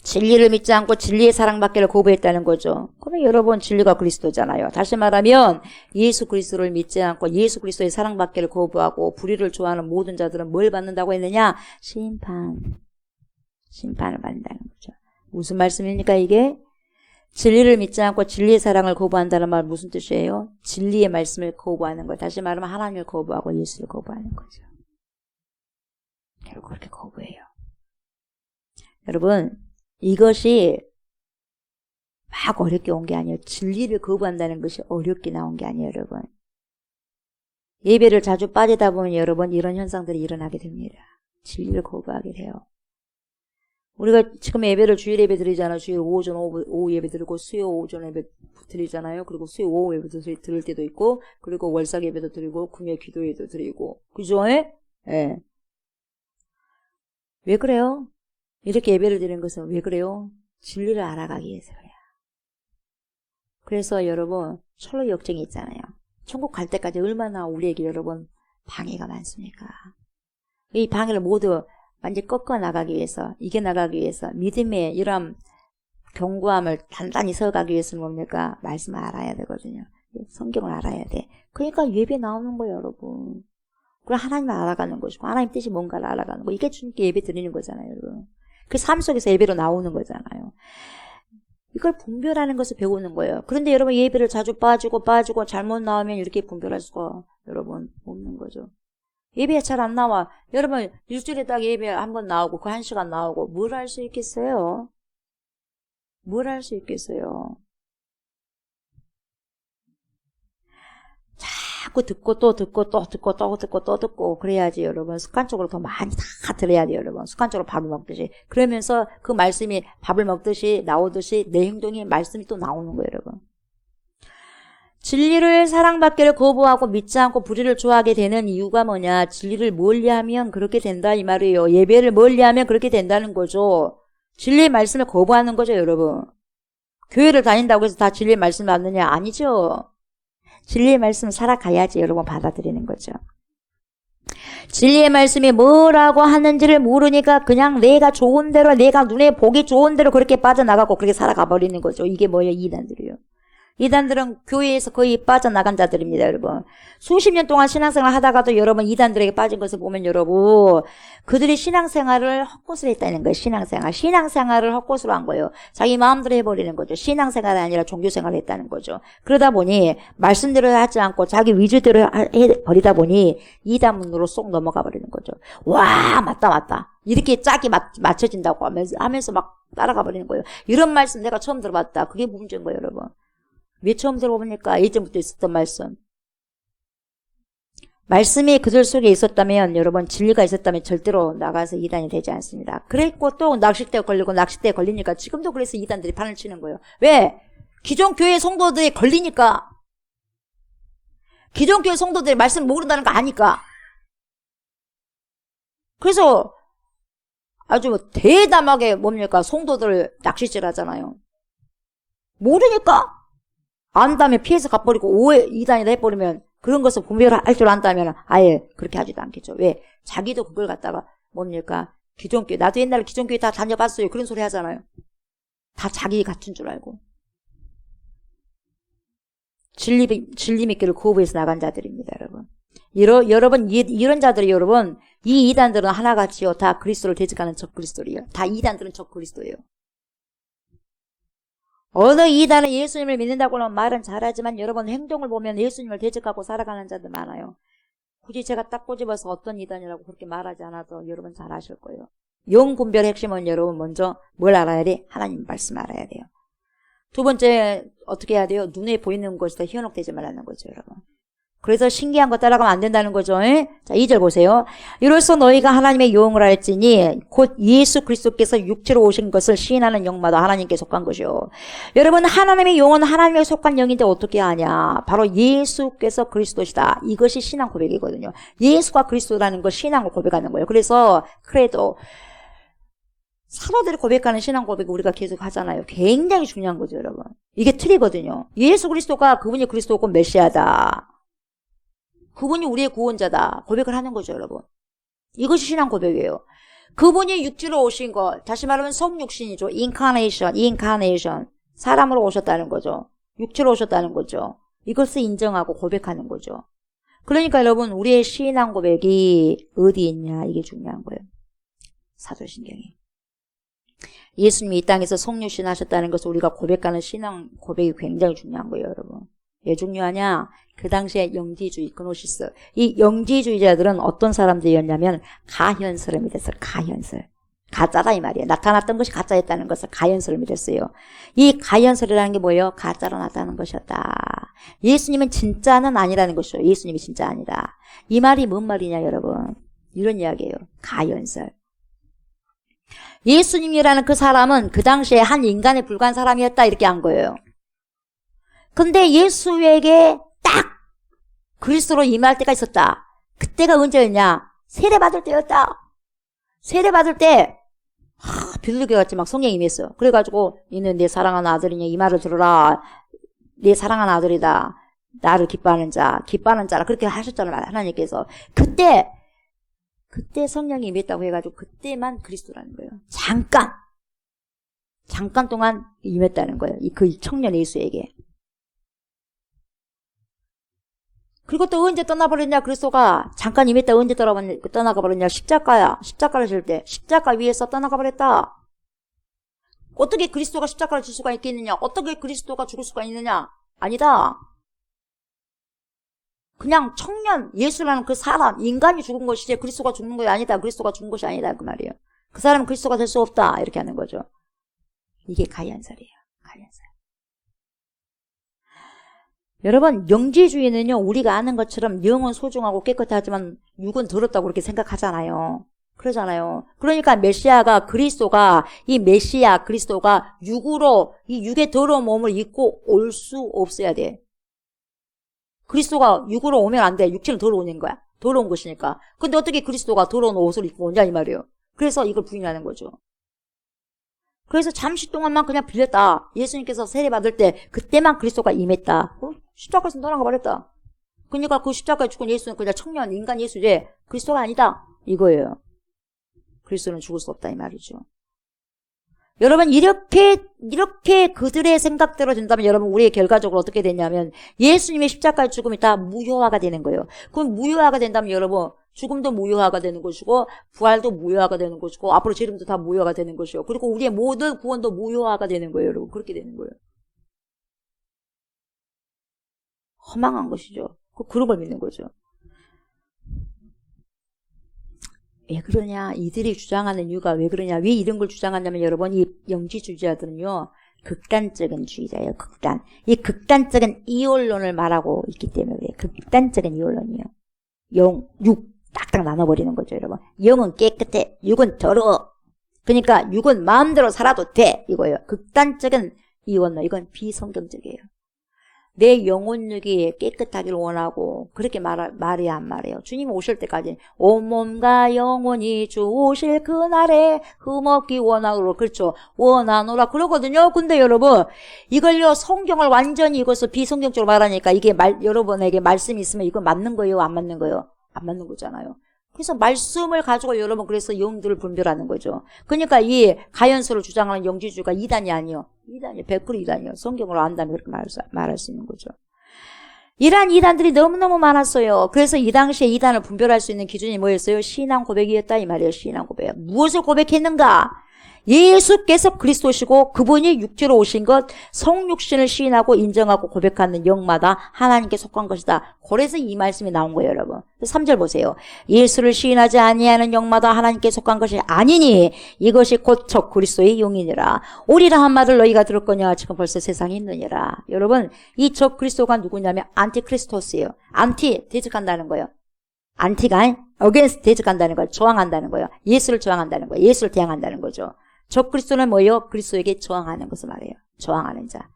진리를 믿지 않고 진리의 사랑받기를 거부했다는 거죠. 그러면 여러분 진리가 그리스도잖아요. 다시 말하면 예수 그리스도를 믿지 않고 예수 그리스도의 사랑받기를 거부하고 불의를 좋아하는 모든 자들은 뭘 받는다고 했느냐? 심판을 받는다는 거죠. 무슨 말씀입니까 이게? 진리를 믿지 않고 진리의 사랑을 거부한다는 말 무슨 뜻이에요? 진리의 말씀을 거부하는 거. 다시 말하면 하나님을 거부하고 예수를 거부하는 거죠. 결국 그렇게 거부해요. 여러분 이것이 막 어렵게 온 게 아니에요. 진리를 거부한다는 것이 어렵게 나온 게 아니에요. 여러분. 예배를 자주 빠지다 보면 여러분 이런 현상들이 일어나게 됩니다. 진리를 거부하게 돼요. 우리가 지금 예배를 주일 예배 드리잖아요. 주일 오전 오후 예배 드리고 수요 오전 예배 드리잖아요. 그리고 수요 오후 예배도 드릴 때도 있고 그리고 월삭 예배도 드리고 금요 기도회도 드리고 그죠? 예. 왜 그래요? 이렇게 예배를 드리는 것은 왜 그래요? 진리를 알아가기 위해서 그래요. 그래서 여러분 철로 역정이 있잖아요. 천국 갈 때까지 얼마나 우리에게 여러분 방해가 많습니까? 이 방해를 모두 완전히 꺾어 나가기 위해서 이겨나가기 위해서 믿음의 이런 견고함을 단단히 서가기 위해서는 뭡니까? 말씀을 알아야 되거든요. 성경을 알아야 돼. 그러니까 예배 나오는 거예요, 여러분. 그리고 하나님을 알아가는 것이고 하나님 뜻이 뭔가를 알아가는 거. 이게 주님께 예배 드리는 거잖아요, 여러분. 그 삶 속에서 예배로 나오는 거잖아요. 이걸 분별하는 것을 배우는 거예요. 그런데 여러분 예배를 자주 빠지고 잘못 나오면 이렇게 분별할 수가 여러분 없는 거죠. 예배 잘 안 나와. 여러분 일주일에 딱 예배 한 번 나오고 그 1시간 나오고 뭘 할 수 있겠어요? 뭘 할 수 있겠어요? 자꾸 듣고 또 듣고 또 듣고 또 듣고 또 듣고 그래야지 여러분 습관적으로 더 많이 다 들어야 돼요. 여러분 습관적으로 밥을 먹듯이 그러면서 그 말씀이 밥을 먹듯이 나오듯이 내 행동이 말씀이 또 나오는 거예요. 여러분 진리를 사랑받기를 거부하고 믿지 않고 불의를 좋아하게 되는 이유가 뭐냐? 진리를 멀리하면 그렇게 된다 이 말이에요. 예배를 멀리하면 그렇게 된다는 거죠. 진리의 말씀을 거부하는 거죠. 여러분 교회를 다닌다고 해서 다 진리의 말씀을 받느냐? 아니죠. 진리의 말씀 살아가야지 여러분 받아들이는 거죠. 진리의 말씀이 뭐라고 하는지를 모르니까 그냥 내가 좋은 대로 내가 눈에 보기 좋은 대로 그렇게 빠져나가고 그렇게 살아가 버리는 거죠. 이게 뭐예요? 이단들이요. 이단들은 교회에서 거의 빠져나간 자들입니다, 여러분. 수십 년 동안 신앙생활을 하다가도 여러분 이단들에게 빠진 것을 보면 여러분 그들이 신앙생활을 헛것을 했다는 거예요. 신앙생활을 헛것으로 한 거예요. 자기 마음대로 해버리는 거죠. 신앙생활이 아니라 종교생활을 했다는 거죠. 그러다 보니 말씀대로 하지 않고 자기 위주대로 해버리다 보니 이단문으로 쏙 넘어가 버리는 거죠. 와 맞다 이렇게 짝이 맞춰진다고 하면서 막 따라가 버리는 거예요. 이런 말씀 내가 처음 들어봤다. 그게 문제인 거예요, 여러분. 왜 처음 들어보니까 예전부터 있었던 말씀. 말씀이 그들 속에 있었다면 여러분 진리가 있었다면 절대로 나가서 이단이 되지 않습니다. 그랬고 또 낚싯대에 걸리니까 지금도 그래서 이단들이 판을 치는 거예요. 왜? 기존 교회 성도들이 걸리니까. 기존 교회 성도들이 말씀 모른다는 거 아니까. 그래서 아주 대담하게 뭡니까? 성도들을 낚시질 하잖아요. 모르니까. 안다면 피해서 가버리고 오해 이단이다 해버리면 그런 것을 분별할 줄 안다면 아예 그렇게 하지도 않겠죠. 왜? 자기도 그걸 갖다가 뭡니까? 기존교회 나도 옛날에 기존교회 다 다녀봤어요. 그런 소리 하잖아요. 다 자기 같은 줄 알고. 진리 믿기를 거부해서 나간 자들입니다. 여러분. 여러분 이런 자들이 여러분 이 이단들은 하나같이요. 다 그리스도를 대적하는 적그리스도예요. 다 이단들은 적그리스도예요. 어느 이단은 예수님을 믿는다고는 말은 잘하지만 여러분 행동을 보면 예수님을 대적하고 살아가는 자들 많아요. 굳이 제가 딱 꼬집어서 어떤 이단이라고 그렇게 말하지 않아도 여러분 잘 아실 거예요. 영 분별의 핵심은 여러분 먼저 뭘 알아야 돼? 하나님 말씀 알아야 돼요. 두 번째 어떻게 해야 돼요? 눈에 보이는 것에다 현혹되지 말라는 거죠, 여러분. 그래서 신기한 거 따라가면 안 된다는 거죠. 에? 자, 2절 보세요. 이로써 너희가 하나님의 영을 알지니 곧 예수 그리스도께서 육체로 오신 것을 시인하는 영마다 하나님께 속한 것이요. 여러분, 하나님의 영은 하나님께 속한 영인데 어떻게 하냐? 바로 예수께서 그리스도시다. 이것이 신앙 고백이거든요. 예수가 그리스도라는 걸 신앙을 고백하는 거예요. 그래서 그래도 사도들이 고백하는 신앙 고백을 우리가 계속 하잖아요. 굉장히 중요한 거죠, 여러분. 이게 틀이거든요. 예수 그리스도가 그분이 그리스도고 메시아다. 그분이 우리의 구원자다. 고백을 하는 거죠, 여러분. 이것이 신앙 고백이에요. 그분이 육지로 오신 것, 다시 말하면 성육신이죠. 인카네이션. 사람으로 오셨다는 거죠. 육지로 오셨다는 거죠. 이것을 인정하고 고백하는 거죠. 그러니까 여러분, 우리의 신앙 고백이 어디 있냐, 이게 중요한 거예요. 사도신경이. 예수님이 이 땅에서 성육신 하셨다는 것을 우리가 고백하는 신앙 고백이 굉장히 중요한 거예요, 여러분. 왜 중요하냐? 그 당시에 영지주의, 그노시스. 이 영지주의자들은 어떤 사람들이었냐면 가현설을 믿었어요. 가현설. 가짜다 이 말이에요. 나타났던 것이 가짜였다는 것을 가현설을 믿었어요. 이 가현설이라는 게 뭐예요? 가짜로 나타나는 것이었다. 예수님은 진짜는 아니라는 것이죠. 예수님이 진짜 아니다. 이 말이 뭔 말이냐, 여러분? 이런 이야기예요. 가현설. 예수님이라는 그 사람은 그 당시에 한 인간에 불과한 사람이었다, 이렇게 한 거예요. 근데 예수에게 딱 그리스도로 임할 때가 있었다. 그때가 언제였냐? 세례받을 때였다. 세례받을 때 비둘기 같이 막 성령이 임했어. 그래가지고 이는 내 사랑하는 아들이냐, 이 말을 들어라. 내 사랑하는 아들이다. 나를 기뻐하는 자라. 그렇게 하셨잖아요, 하나님께서. 그때 성령이 임했다고 해가지고 그때만 그리스도라는 거예요. 잠깐 동안 임했다는 거예요. 그 청년 예수에게. 그리고 또 언제 떠나버렸냐, 그리스도가. 잠깐 임했다 언제 떠나가 버렸냐, 십자가를 질 때. 십자가 위에서 떠나가 버렸다. 어떻게 그리스도가 십자가를 질 수가 있겠느냐? 어떻게 그리스도가 죽을 수가 있느냐? 아니다. 그냥 청년, 예수라는 그 사람, 인간이 죽은 것이지 그리스도가 죽는 것이 아니다. 그리스도가 죽은 것이 아니다. 그 말이에요. 그 사람은 그리스도가 될 수 없다. 이렇게 하는 거죠. 이게 가현설이에요. 가현설. 여러분, 영지주의는요, 우리가 아는 것처럼 영은 소중하고 깨끗하지만 육은 더럽다고 그렇게 생각하잖아요. 그러잖아요. 그러니까 그리스도가 육으로, 이 육의 더러운 몸을 입고 올 수 없어야 돼. 그리스도가 육으로 오면 안 돼. 육체는 더러운 거야. 더러운 것이니까. 근데 어떻게 그리스도가 더러운 옷을 입고 오냐, 이 말이에요. 그래서 이걸 부인하는 거죠. 그래서 잠시 동안만 그냥 빌렸다. 예수님께서 세례받을 때 그때만 그리스도가 임했다. 십자가에서 떠나가 버렸다. 그러니까 그 십자가에 죽은 예수는 그냥 청년 인간 예수지 그리스도가 아니다. 이거예요. 그리스도는 죽을 수 없다 이 말이죠. 여러분 이렇게 그들의 생각대로 된다면 여러분 우리의 결과적으로 어떻게 되냐면 예수님의 십자가의 죽음이 다 무효화가 되는 거예요. 그럼 무효화가 된다면 여러분 죽음도 무효화가 되는 것이고 부활도 무효화가 되는 것이고 앞으로 재림도 다 무효화가 되는 것이고 그리고 우리의 모든 구원도 무효화가 되는 거예요. 여러분 그렇게 되는 거예요. 허망한 것이죠. 그런 걸 믿는 거죠. 왜 그러냐? 이들이 주장하는 이유가 왜 그러냐? 왜 이런 걸 주장하냐면 여러분 이 영지주의자들은요. 극단적인 주의자예요. 이 극단적인 이원론을 말하고 있기 때문에 그래요. 극단적인 이원론이요. 영, 육 딱딱 나눠버리는 거죠. 여러분. 영은 깨끗해. 육은 더러워. 그러니까 육은 마음대로 살아도 돼. 이거예요. 극단적인 이원론. 이건 비성경적이에요. 내 영혼육이 깨끗하기를 원하고 그렇게 말해야 안 말해요. 주님 오실 때까지 온몸과 영혼이 주 오실 그날에 흠없기 원하노라. 그렇죠. 원하노라 그러거든요. 근데 여러분 이걸요 성경을 완전히 이것을 비성경적으로 말하니까 이게 여러분에게 말씀이 있으면 이거 맞는 거예요? 안 맞는 거예요? 안 맞는 거잖아요. 그래서 말씀을 가지고 여러분 그래서 영들을 분별하는 거죠. 그러니까 이 가연설을 주장하는 영지주의가 이단이 아니요. 100% 이단이요. 성경으로 안다면 그렇게 말할 수 있는 거죠. 이러한 이단들이 너무너무 많았어요. 그래서 이 당시에 이단을 분별할 수 있는 기준이 뭐였어요? 신앙 고백이었다 이 말이에요. 신앙 고백. 무엇을 고백했는가? 예수께서 그리스도시고 그분이 육체로 오신 것, 성육신을 시인하고 인정하고 고백하는 영마다 하나님께 속한 것이다. 그래서 이 말씀이 나온 거예요, 여러분. 3절 보세요. 예수를 시인하지 아니하는 영마다 하나님께 속한 것이 아니니 이것이 곧 적 그리스도의 용이니라. 오리라 한 말을 너희가 들을 거냐? 지금 벌써 세상에 있느니라. 여러분, 이 적 그리스도가 누구냐면 안티크리스토스예요. 안티, 대적한다는 거예요. 안티가 against 대적한다는 거예요. 저항한다는 거예요. 예수를 저항한다는 거예요. 예수를 대항한다는 거죠. 적 그리스도는 뭐예요? 그리스도에게 저항하는 것을 말해요. 저항하는 자.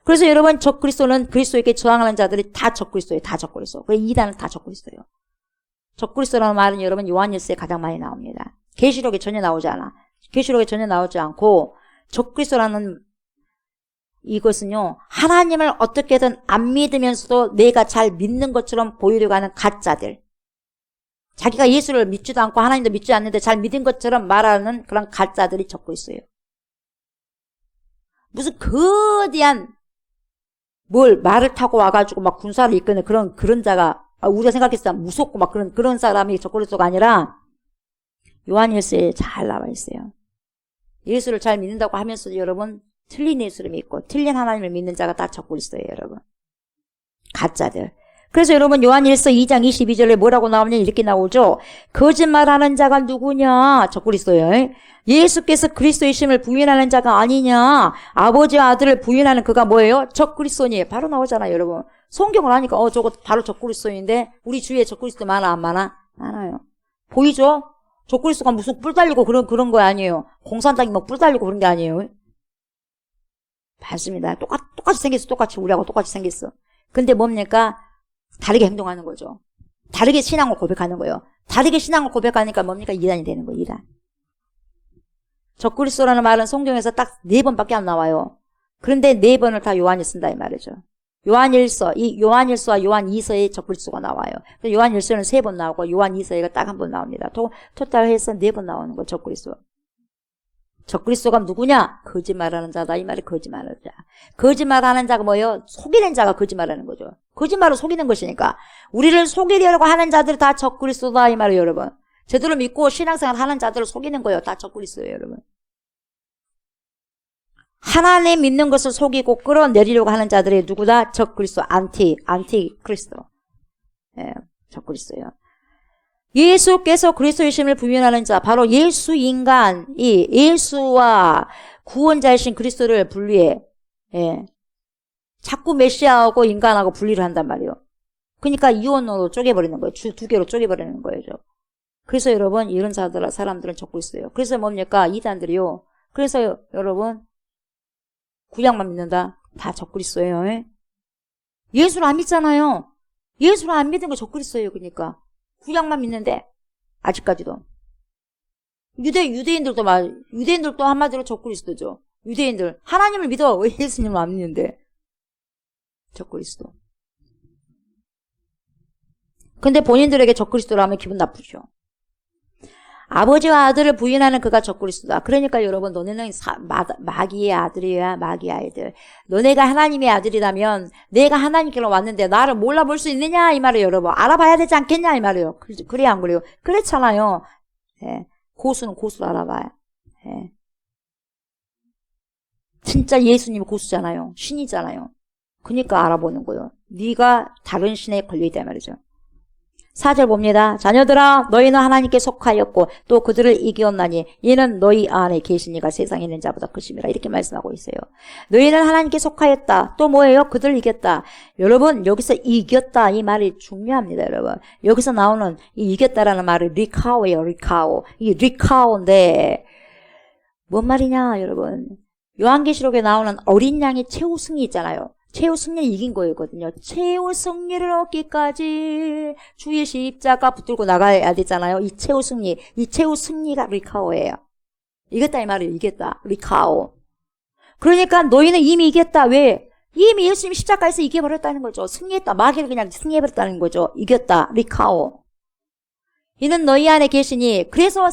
그래서 여러분, 적 그리스도는 그리스도에게 저항하는 자들이 다 적 그리스도예요. 다 적 그리스도. 그래서 이단은 다 적 그리스도예요. 적 그리스도라는 말은 여러분 요한일서에 가장 많이 나옵니다. 계시록에 전혀 나오지 않아. 계시록에 전혀 나오지 않고 적 그리스도라는 이것은요, 하나님을 어떻게든 안 믿으면서도 내가 잘 믿는 것처럼 보이려고 하는 가짜들. 자기가 예수를 믿지도 않고 하나님도 믿지 않는데 잘 믿은 것처럼 말하는 그런 가짜들이 적고 있어요. 무슨 거대한 말을 타고 와가지고 막 군사를 이끄는 그런 자가, 우리가 생각했을 때 무섭고 막 그런 사람이 적그리스도가 아니라 요한일서에 잘 나와 있어요. 예수를 잘 믿는다고 하면서도 여러분 틀린 예수를 믿고 틀린 하나님을 믿는 자가 다 적그리스도예요, 여러분. 가짜들. 그래서 여러분 요한일서 2장 22절에 뭐라고 나오냐 이렇게 나오죠. 거짓말하는 자가 누구냐? 적그리스도예요. 예수께서 그리스도이심을 부인하는 자가 아니냐? 아버지와 아들을 부인하는 그가 뭐예요? 적그리스도니. 바로 나오잖아요, 여러분. 성경을 하니까 저거 바로 적그리스도인데 우리 주위에 적그리스도 많아 안 많아? 많아요. 보이죠? 적그리스도가 무슨 뿔 달리고 그런 거 아니에요. 공산당이 뭐 뿔 달리고 그런 게 아니에요. 맞습니다. 똑같이 생겼어. 똑같이 우리하고 똑같이 생겼어. 근데 뭡니까? 다르게 행동하는 거죠. 다르게 신앙을 고백하는 거예요. 다르게 신앙을 고백하니까 뭡니까? 이단이 되는 거예요. 이단. 적그리스도라는 말은 성경에서 딱 4번밖에 안 나와요. 그런데 4번을 다 요한이 쓴다 이 말이죠. 이 요한일서와 요한2서에 적그리스도가 나와요. 요한일서는 3번 나오고 요한2서에가 딱 1번 나옵니다. 토탈해서 4번 나오는 거 적그리스도. 적그리스도가 누구냐? 거짓말하는 자다. 이 말이 거짓말하는 자. 거짓말하는 자가 뭐예요? 속이는 자가 거짓말하는 거죠. 거짓말을 속이는 것이니까. 우리를 속이려고 하는 자들이 다 적그리스도다. 이 말이에요, 여러분. 제대로 믿고 신앙생활 하는 자들을 속이는 거예요. 다 적그리스도예요, 여러분. 하나님 믿는 것을 속이고 끌어내리려고 하는 자들이 누구다? 적그리스도. 안티크리스도. 예, 적그리스도예요. 예수께서 그리스도이심을 부인하는 자, 바로 예수 인간, 이 예수와 구원자이신 그리스도를 분리해. 예. 자꾸 메시아하고 인간하고 분리를 한단 말이에요. 그러니까 이원으로 쪼개버리는 거예요. 두 개로 쪼개버리는 거예요. 그래서 여러분, 이런 사람들은 적그리스도예요. 그래서 뭡니까? 이단들이요. 그래서 여러분, 구약만 믿는다. 다 적그리스도예요. 예? 예수를 안 믿잖아요. 예수를 안 믿는 거 적그리스도예요. 그러니까. 구약만 믿는데 아직까지도 유대인들도 한마디로 적그리스도죠. 유대인들 하나님을 믿어 왜 예수님을 안 믿는데 적그리스도. 근데 본인들에게 적그리스도라면 기분 나쁘죠. 아버지와 아들을 부인하는 그가 적그리스도다. 그러니까 여러분 너네는 마귀의 아들이야. 마귀의 아이들. 너네가 하나님의 아들이라면 내가 하나님께로 왔는데 나를 몰라볼 수 있느냐 이 말이에요. 여러분 알아봐야 되지 않겠냐 이 말이에요. 그래야 안 그래요? 그렇잖아요. 예. 고수는 고수를 알아봐요. 예. 진짜 예수님이 고수잖아요. 신이잖아요. 그러니까 알아보는 거예요. 네가 다른 신에 걸려있다 말이죠. 4절 봅니다. 자녀들아 너희는 하나님께 속하였고 또 그들을 이기었나니 이는 너희 안에 계시니가 세상에 있는 자보다 크심이라 이렇게 말씀하고 있어요. 너희는 하나님께 속하였다. 또 뭐예요? 그들을 이겼다. 여러분 여기서 이겼다 이 말이 중요합니다. 여러분 여기서 나오는 이 이겼다라는 말이 리카오예요. 리카오. 이 리카오인데 뭔 말이냐 여러분. 요한계시록에 나오는 어린 양의 최후 승리 있잖아요. 최후 승리를 이긴 거였거든요. 최후 승리를 얻기까지 주의 십자가 붙들고 나가야 되잖아요. 이 최후 승리가 리카오예요. 이겼다 이 말이에요. 이겼다. 리카오. 그러니까 너희는 이미 이겼다. 왜? 이미 예수님이 십자가에서 이겨버렸다는 거죠. 승리했다. 마귀를 그냥 승리해버렸다는 거죠. 이겼다. 리카오. 이는 너희 안에 계시니 그래서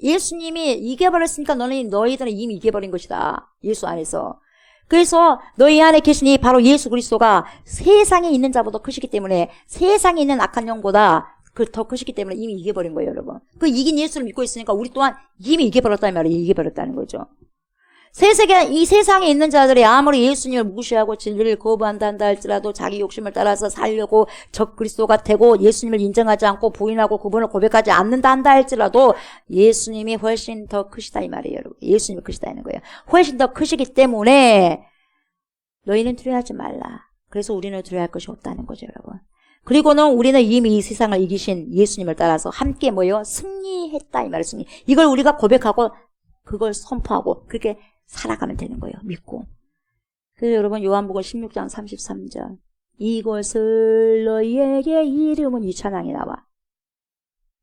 예수님이 이겨버렸으니까 너희들은 이미 이겨버린 것이다. 예수 안에서. 그래서 너희 안에 계시니 바로 예수 그리스도가 세상에 있는 자보다 크시기 때문에 세상에 있는 악한 영보다 더 크시기 때문에 이미 이겨버린 거예요, 여러분. 그 이긴 예수를 믿고 있으니까 우리 또한 이미 이겨버렸다는 말이에요. 이겨버렸다는 거죠. 이 세상에 있는 자들이 아무리 예수님을 무시하고 진리를 거부한다 할지라도 자기 욕심을 따라서 살려고 적그리스도가 되고 예수님을 인정하지 않고 부인하고 그분을 고백하지 않는다 한다 할지라도 예수님이 훨씬 더 크시다 이 말이에요, 여러분. 예수님이 크시다는 거예요. 훨씬 더 크시기 때문에 너희는 두려워하지 말라. 그래서 우리는 두려워할 것이 없다는 거죠, 여러분. 그리고는 우리는 이미 이 세상을 이기신 예수님을 따라서 함께 뭐요? 승리했다 이 말이에요. 승리. 이걸 우리가 고백하고 그걸 선포하고 그렇게 살아가면 되는 거예요. 믿고. 그래서 여러분 요한복음 16장 33절 이것을 너희에게 이름은 이 찬양이 나와.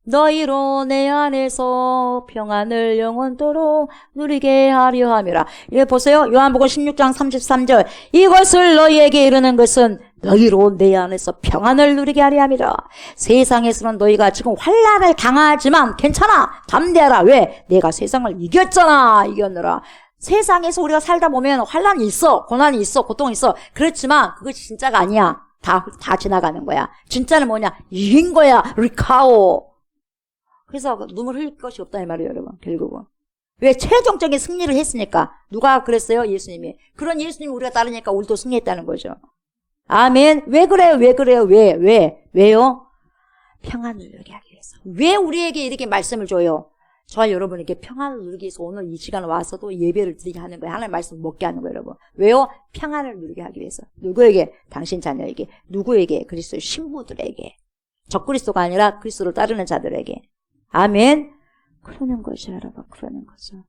너희로 내 안에서 평안을 영원토록 누리게 하려 함이라. 예, 보세요. 요한복음 16장 33절 이것을 너희에게 이르는 것은 너희로 내 안에서 평안을 누리게 하려 함이라. 세상에서는 너희가 지금 환난을 당하지만 괜찮아. 담대하라. 왜? 내가 세상을 이겼느라. 세상에서 우리가 살다 보면 환난이 있어. 고난이 있어. 고통이 있어. 그렇지만 그것이 진짜가 아니야. 다 지나가는 거야. 진짜는 뭐냐? 이긴 거야. 리카오. 그래서 눈물 흘릴 것이 없다 이 말이에요, 여러분. 결국은. 왜? 최종적인 승리를 했으니까. 누가 그랬어요? 예수님이. 그런 예수님이 우리가 따르니까 우리도 승리했다는 거죠. 아멘. 왜 그래요? 왜요? 평안을 누리게 하기 위해서. 왜 우리에게 이렇게 말씀을 줘요? 저와 여러분에게 평안을 누리기 위해서 오늘 이 시간 와서도 예배를 드리게 하는 거예요. 하나님의 말씀을 먹게 하는 거예요, 여러분. 왜요? 평안을 누리게 하기 위해서. 누구에게? 당신 자녀에게. 누구에게? 그리스도의 신부들에게. 적그리스도가 아니라 그리스도를 따르는 자들에게. 아멘. 그러는 거죠, 여러분. 그러는 거죠.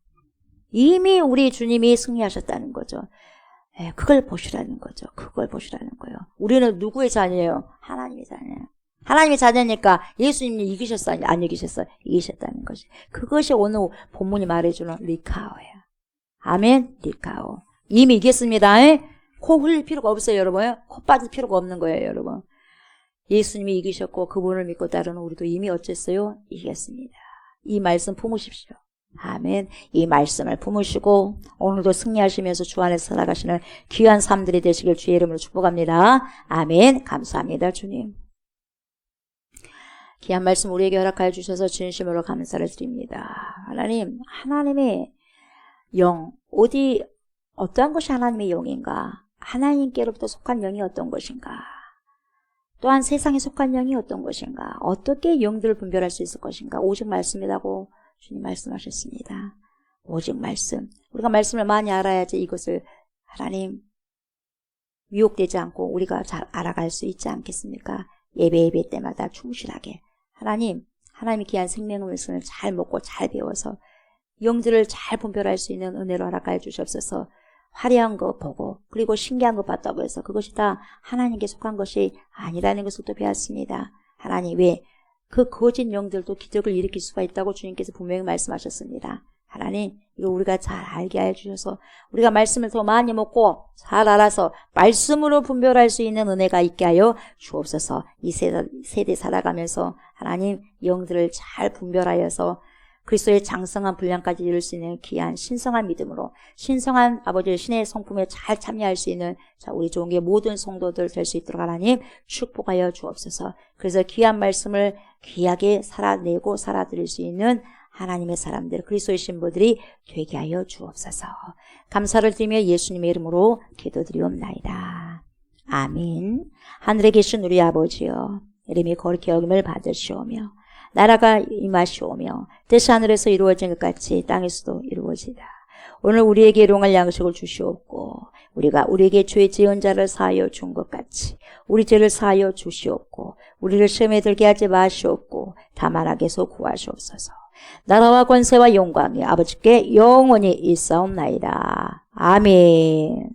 이미 우리 주님이 승리하셨다는 거죠. 그걸 보시라는 거죠. 그걸 보시라는 거예요. 우리는 누구의 자녀예요? 하나님의 자녀예요. 하나님의 자녀니까 예수님이 이기셨어요? 안 이기셨어요? 이기셨다는 거지. 그것이 오늘 본문이 말해주는 리카오예요. 아멘. 리카오. 이미 이겼습니다. 코 흘릴 필요가 없어요, 여러분. 코 빠질 필요가 없는 거예요, 여러분. 예수님이 이기셨고 그분을 믿고 따르는 우리도 이미 어쨌어요? 이겼습니다. 이 말씀 품으십시오. 아멘. 이 말씀을 품으시고 오늘도 승리하시면서 주 안에서 살아가시는 귀한 삶들이 되시길 주의 이름으로 축복합니다. 아멘. 감사합니다, 주님. 귀한 말씀 우리에게 허락하여 주셔서 진심으로 감사를 드립니다. 하나님, 하나님의 영, 어떠한 것이 하나님의 영인가? 하나님께로부터 속한 영이 어떤 것인가? 또한 세상에 속한 영이 어떤 것인가? 어떻게 영들을 분별할 수 있을 것인가? 오직 말씀이라고 주님 말씀하셨습니다. 오직 말씀. 우리가 말씀을 많이 알아야지 이것을 하나님 유혹되지 않고 우리가 잘 알아갈 수 있지 않겠습니까? 예배 때마다 충실하게 하나님이 귀한 생명의 말씀을 잘 먹고 잘 배워서 영들을 잘 분별할 수 있는 은혜로 허락하여 주시옵소서. 화려한 거 보고 그리고 신기한 거 봤다고 해서 그것이 다 하나님께 속한 것이 아니라는 것을 또 배웠습니다. 하나님, 왜? 그 거짓 영들도 기적을 일으킬 수가 있다고 주님께서 분명히 말씀하셨습니다. 하나님, 이거 우리가 잘 알게 해주셔서 우리가 말씀을 더 많이 먹고 잘 알아서 말씀으로 분별할 수 있는 은혜가 있게 하여 주옵소서. 이 세대 살아가면서 하나님 영들을 잘 분별하여서 그리스도의 장성한 분량까지 이룰 수 있는 귀한 신성한 믿음으로 신성한 아버지의 신의 성품에 잘 참여할 수 있는 우리 종교의 모든 성도들 될 수 있도록 하나님 축복하여 주옵소서. 그래서 귀한 말씀을 귀하게 살아내고 살아드릴 수 있는 하나님의 사람들, 그리스도의 신부들이 되게 하여 주옵소서. 감사를 드리며 예수님의 이름으로 기도드리옵나이다. 아멘. 하늘에 계신 우리 아버지여, 이름이 거룩히 여김을 받으시오며 나라가 임하시오며 뜻이 하늘에서 이루어진 것 같이 땅에서도 이루어지다. 오늘 우리에게 일용할 양식을 주시옵고 우리에게 죄 지은 자를 사하여 준 것 같이 우리 죄를 사하여 주시옵고 우리를 시험에 들게 하지 마시옵고 다만 악에서 구하시옵소서. 나라와 권세와 영광이 아버지께 영원히 있사옵나이다. 아멘.